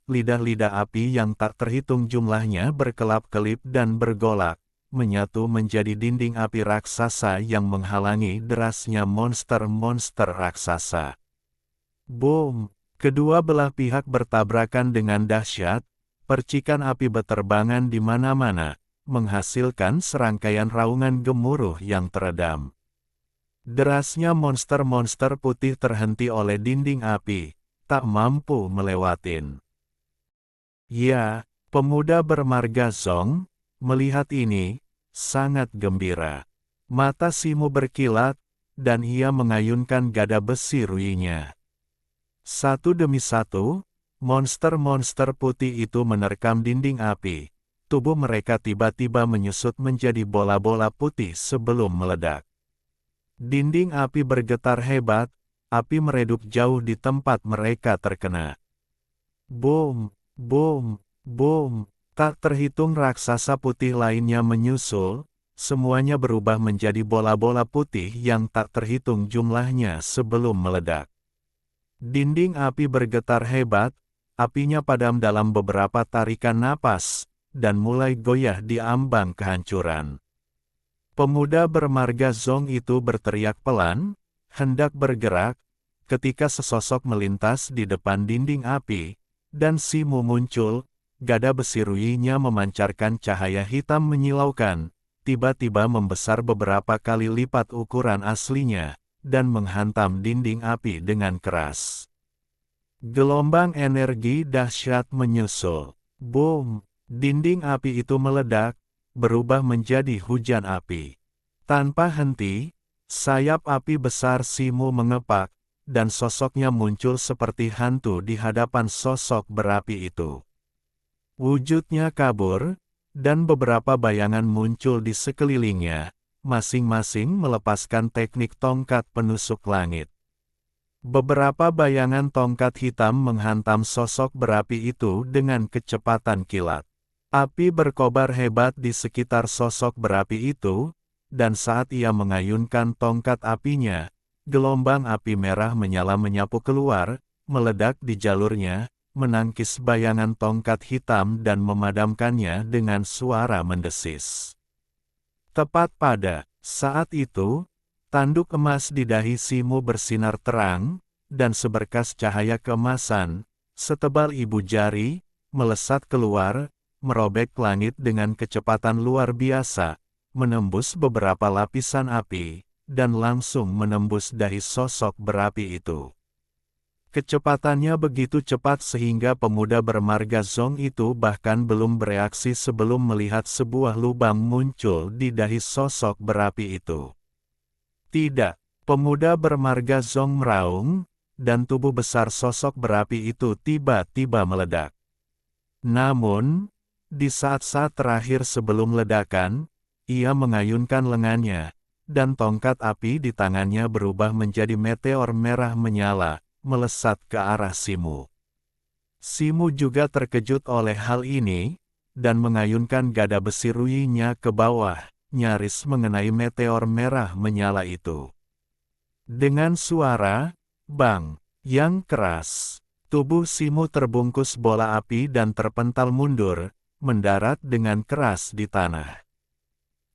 lidah-lidah api yang tak terhitung jumlahnya berkelap-kelip dan bergolak, menyatu menjadi dinding api raksasa yang menghalangi derasnya monster-monster raksasa. Boom! Kedua belah pihak bertabrakan dengan dahsyat, percikan api beterbangan di mana-mana, menghasilkan serangkaian raungan gemuruh yang teredam. Derasnya monster-monster putih terhenti oleh dinding api, tak mampu melewatin. Ya, pemuda bermarga Zong, melihat ini, sangat gembira. Mata Simu berkilat, dan ia mengayunkan gada besi ruinya. Satu demi satu, monster-monster putih itu menerkam dinding api. Tubuh mereka tiba-tiba menyusut menjadi bola-bola putih sebelum meledak. Dinding api bergetar hebat, api meredup jauh di tempat mereka terkena. Boom, boom, boom, tak terhitung raksasa putih lainnya menyusul, semuanya berubah menjadi bola-bola putih yang tak terhitung jumlahnya sebelum meledak. Dinding api bergetar hebat, apinya padam dalam beberapa tarikan napas, dan mulai goyah di ambang kehancuran. Pemuda bermarga Zong itu berteriak pelan, hendak bergerak, ketika sesosok melintas di depan dinding api, dan Simu muncul, gada besi ruinya memancarkan cahaya hitam menyilaukan, tiba-tiba membesar beberapa kali lipat ukuran aslinya, dan menghantam dinding api dengan keras. Gelombang energi dahsyat menyusul. Boom! Dinding api itu meledak, berubah menjadi hujan api. Tanpa henti, sayap api besar Simu mengepak, dan sosoknya muncul seperti hantu di hadapan sosok berapi itu. Wujudnya kabur, dan beberapa bayangan muncul di sekelilingnya, masing-masing melepaskan teknik tongkat penusuk langit. Beberapa bayangan tongkat hitam menghantam sosok berapi itu dengan kecepatan kilat. Api berkobar hebat di sekitar sosok berapi itu, dan saat ia mengayunkan tongkat apinya, gelombang api merah menyala menyapu keluar, meledak di jalurnya, menangkis bayangan tongkat hitam dan memadamkannya dengan suara mendesis. Tepat pada saat itu, tanduk emas di dahi Simu bersinar terang, dan seberkas cahaya keemasan, setebal ibu jari, melesat keluar, merobek langit dengan kecepatan luar biasa, menembus beberapa lapisan api, dan langsung menembus dahi sosok berapi itu. Kecepatannya begitu cepat sehingga pemuda bermarga Zong itu bahkan belum bereaksi sebelum melihat sebuah lubang muncul di dahi sosok berapi itu. Tidak, pemuda bermarga Zong meraung, dan tubuh besar sosok berapi itu tiba-tiba meledak. Namun, di saat-saat terakhir sebelum ledakan, ia mengayunkan lengannya, dan tongkat api di tangannya berubah menjadi meteor merah menyala, melesat ke arah Simu. Simu juga terkejut oleh hal ini, dan mengayunkan gada besi ruyinya ke bawah, nyaris mengenai meteor merah menyala itu. Dengan suara, bang, yang keras, tubuh Simu terbungkus bola api dan terpental mundur, mendarat dengan keras di tanah.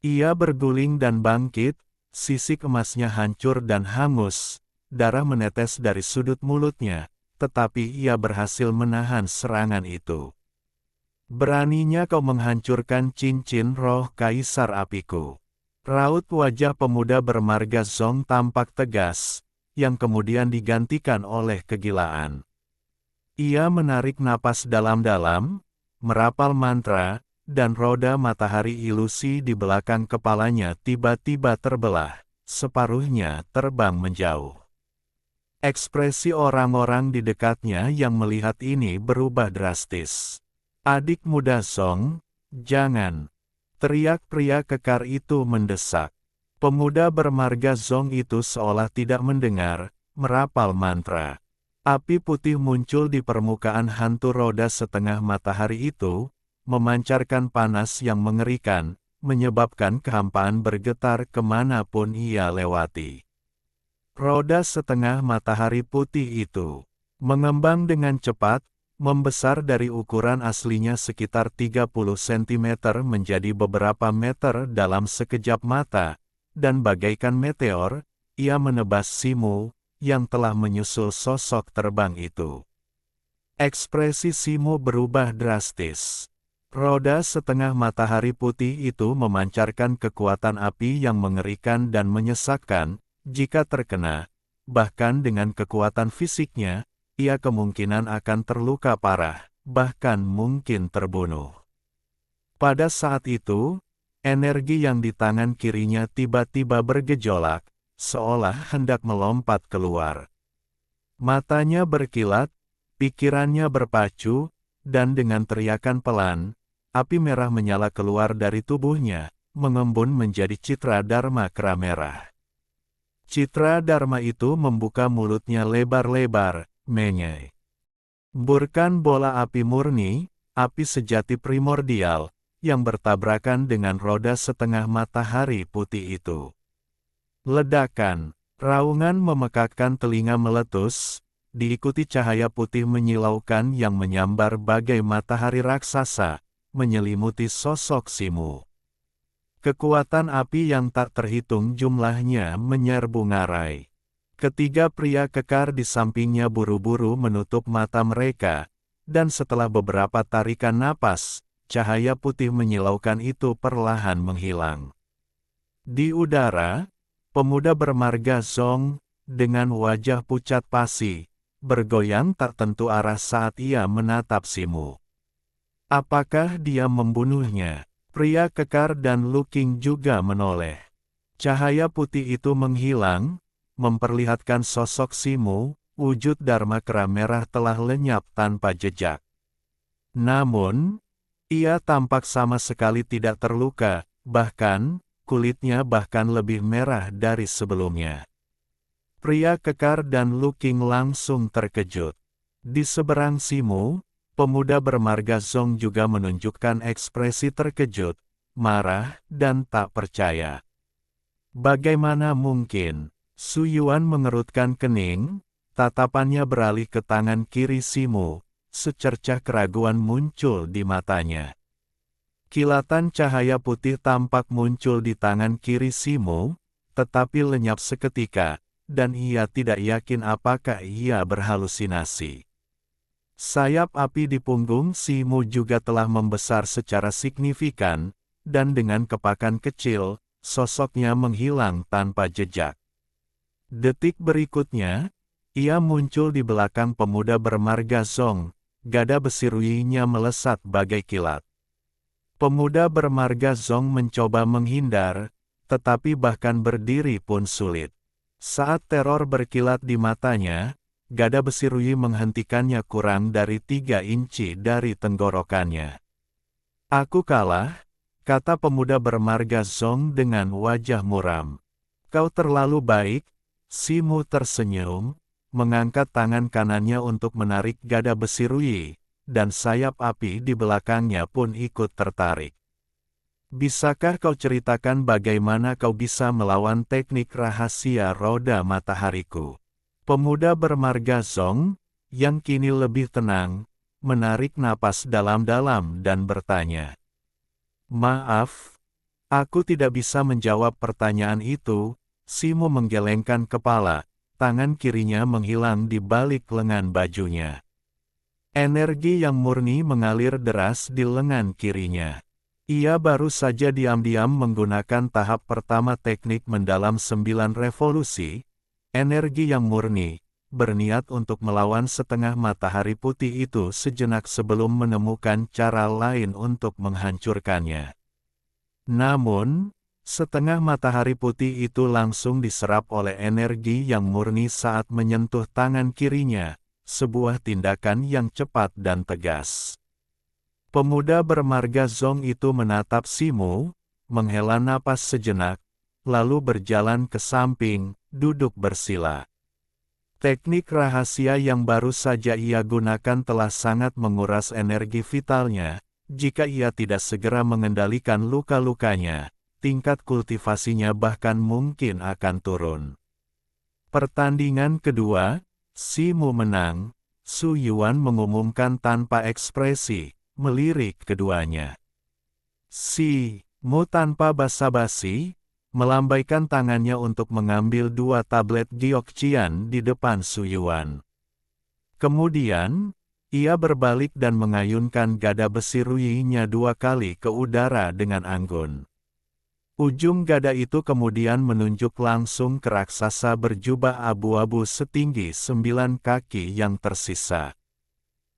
Ia berguling dan bangkit, sisik emasnya hancur dan hangus, darah menetes dari sudut mulutnya, tetapi ia berhasil menahan serangan itu. Beraninya kau menghancurkan cincin roh kaisar apiku. Raut wajah pemuda bermarga Zong tampak tegas, yang kemudian digantikan oleh kegilaan. Ia menarik napas dalam-dalam, merapal mantra, dan roda matahari ilusi di belakang kepalanya tiba-tiba terbelah, separuhnya terbang menjauh. Ekspresi orang-orang di dekatnya yang melihat ini berubah drastis. Adik muda Zong, jangan! Teriak pria kekar itu mendesak. Pemuda bermarga Zong itu seolah tidak mendengar, merapal mantra. Api putih muncul di permukaan hantu roda setengah matahari itu, memancarkan panas yang mengerikan, menyebabkan kehampaan bergetar kemanapun ia lewati. Roda setengah matahari putih itu mengembang dengan cepat, membesar dari ukuran aslinya sekitar 30 cm menjadi beberapa meter dalam sekejap mata, dan bagaikan meteor, ia menebas Simu, yang telah menyusul sosok terbang itu. Ekspresi Simu berubah drastis. Roda setengah matahari putih itu memancarkan kekuatan api yang mengerikan dan menyesakkan. Jika terkena, bahkan dengan kekuatan fisiknya, ia kemungkinan akan terluka parah, bahkan mungkin terbunuh. Pada saat itu, energi yang di tangan kirinya tiba-tiba bergejolak, seolah hendak melompat keluar. Matanya berkilat, pikirannya berpacu, dan dengan teriakan pelan, api merah menyala keluar dari tubuhnya, mengembun menjadi citra Dharma kera merah. Citra Dharma itu membuka mulutnya lebar-lebar, menyai. Burkan bola api murni, api sejati primordial, yang bertabrakan dengan roda setengah matahari putih itu. Ledakan, raungan memekakkan telinga meletus, diikuti cahaya putih menyilaukan yang menyambar bagai matahari raksasa, menyelimuti sosok Simu. Kekuatan api yang tak terhitung jumlahnya menyerbu ngarai. Ketiga pria kekar di sampingnya buru-buru menutup mata mereka, dan setelah beberapa tarikan napas, cahaya putih menyilaukan itu perlahan menghilang. Di udara, pemuda bermarga Zong, dengan wajah pucat pasi, bergoyang tak tentu arah saat ia menatap Simu. Apakah dia membunuhnya? Pria kekar dan Luking juga menoleh. Cahaya putih itu menghilang, memperlihatkan sosok Simu, wujud Dharma kera merah telah lenyap tanpa jejak. Namun, ia tampak sama sekali tidak terluka, bahkan, kulitnya bahkan lebih merah dari sebelumnya. Pria kekar dan Luking langsung terkejut. Di seberang Simu, pemuda bermarga Zong juga menunjukkan ekspresi terkejut, marah, dan tak percaya. Bagaimana mungkin? Su Yuan mengerutkan kening, tatapannya beralih ke tangan kiri Simu, secercah keraguan muncul di matanya. Kilatan cahaya putih tampak muncul di tangan kiri Simu, tetapi lenyap seketika, dan ia tidak yakin apakah ia berhalusinasi. Sayap api di punggung Simu juga telah membesar secara signifikan, dan dengan kepakan kecil, sosoknya menghilang tanpa jejak. Detik berikutnya, ia muncul di belakang pemuda bermarga Zong, gada besi ruyinya melesat bagai kilat. Pemuda bermarga Zong mencoba menghindar, tetapi bahkan berdiri pun sulit. Saat teror berkilat di matanya, gada besi ruyi menghentikannya kurang dari 3 inci dari tenggorokannya. "Aku kalah," kata pemuda bermarga Zong dengan wajah muram. "Kau terlalu baik." Simu tersenyum, mengangkat tangan kanannya untuk menarik gada besi ruyi, dan sayap api di belakangnya pun ikut tertarik. "Bisakah kau ceritakan bagaimana kau bisa melawan teknik rahasia roda matahariku?" Pemuda bermarga Zong, yang kini lebih tenang, menarik napas dalam-dalam dan bertanya. "Maaf, aku tidak bisa menjawab pertanyaan itu." Simu menggelengkan kepala, tangan kirinya menghilang di balik lengan bajunya. Energi yang murni mengalir deras di lengan kirinya. Ia baru saja diam-diam menggunakan tahap pertama teknik mendalam 9 revolusi, energi yang murni, berniat untuk melawan setengah matahari putih itu sejenak sebelum menemukan cara lain untuk menghancurkannya. Namun, setengah matahari putih itu langsung diserap oleh energi yang murni saat menyentuh tangan kirinya, sebuah tindakan yang cepat dan tegas. Pemuda bermarga Zong itu menatap Simu, menghela napas sejenak, lalu berjalan ke samping, duduk bersila. Teknik rahasia yang baru saja ia gunakan telah sangat menguras energi vitalnya. Jika ia tidak segera mengendalikan luka-lukanya, tingkat kultivasinya bahkan mungkin akan turun. Pertandingan kedua, Simu menang. Su Yuan mengumumkan tanpa ekspresi, melirik keduanya. Simu tanpa basa-basi, melambaikan tangannya untuk mengambil 2 tablet Gyokjian di depan Su Yuan. Kemudian, ia berbalik dan mengayunkan gada besi ruyinya 2 kali ke udara dengan anggun. Ujung gada itu kemudian menunjuk langsung ke raksasa berjubah abu-abu setinggi 9 kaki yang tersisa.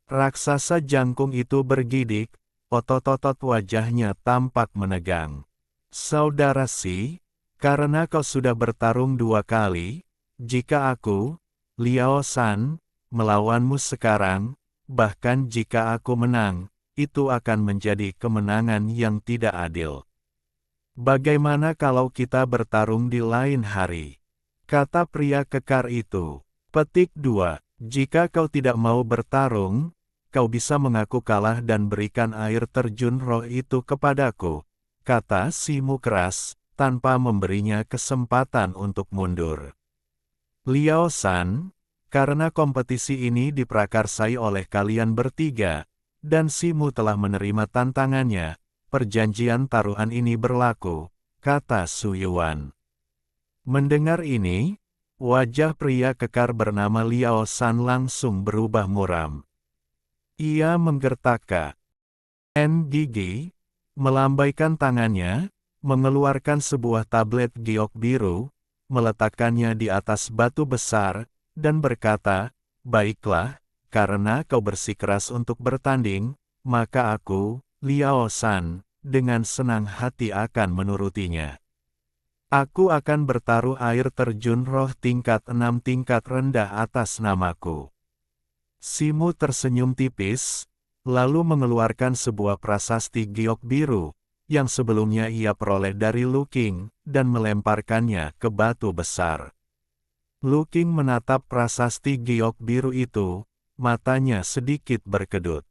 Raksasa jangkung itu bergidik, otot-otot wajahnya tampak menegang. "Saudara Si, karena kau sudah bertarung 2 kali, jika aku, Liao San, melawanmu sekarang, bahkan jika aku menang, itu akan menjadi kemenangan yang tidak adil. Bagaimana kalau kita bertarung di lain hari?" kata pria kekar itu. Petik 2. Jika kau tidak mau bertarung, kau bisa mengaku kalah dan berikan air terjun roh itu kepadaku, kata Simu keras, tanpa memberinya kesempatan untuk mundur. "Liao San, karena kompetisi ini diprakarsai oleh kalian bertiga, dan Simu telah menerima tantangannya, perjanjian taruhan ini berlaku," kata Su Yuan. Mendengar ini, wajah pria kekar bernama Liao San langsung berubah muram. Ia menggertakkan gigi, melambaikan tangannya, mengeluarkan sebuah tablet giok biru, meletakkannya di atas batu besar, dan berkata, "Baiklah, karena kau bersikeras untuk bertanding, maka aku, Liao San, dengan senang hati akan menurutinya. Aku akan bertaruh air terjun roh tingkat 6 tingkat rendah atas namaku." Simu tersenyum tipis, lalu mengeluarkan sebuah prasasti giok biru, yang sebelumnya ia peroleh dari Lu Qing, dan melemparkannya ke batu besar. Lu Qing menatap prasasti giok biru itu, matanya sedikit berkedut.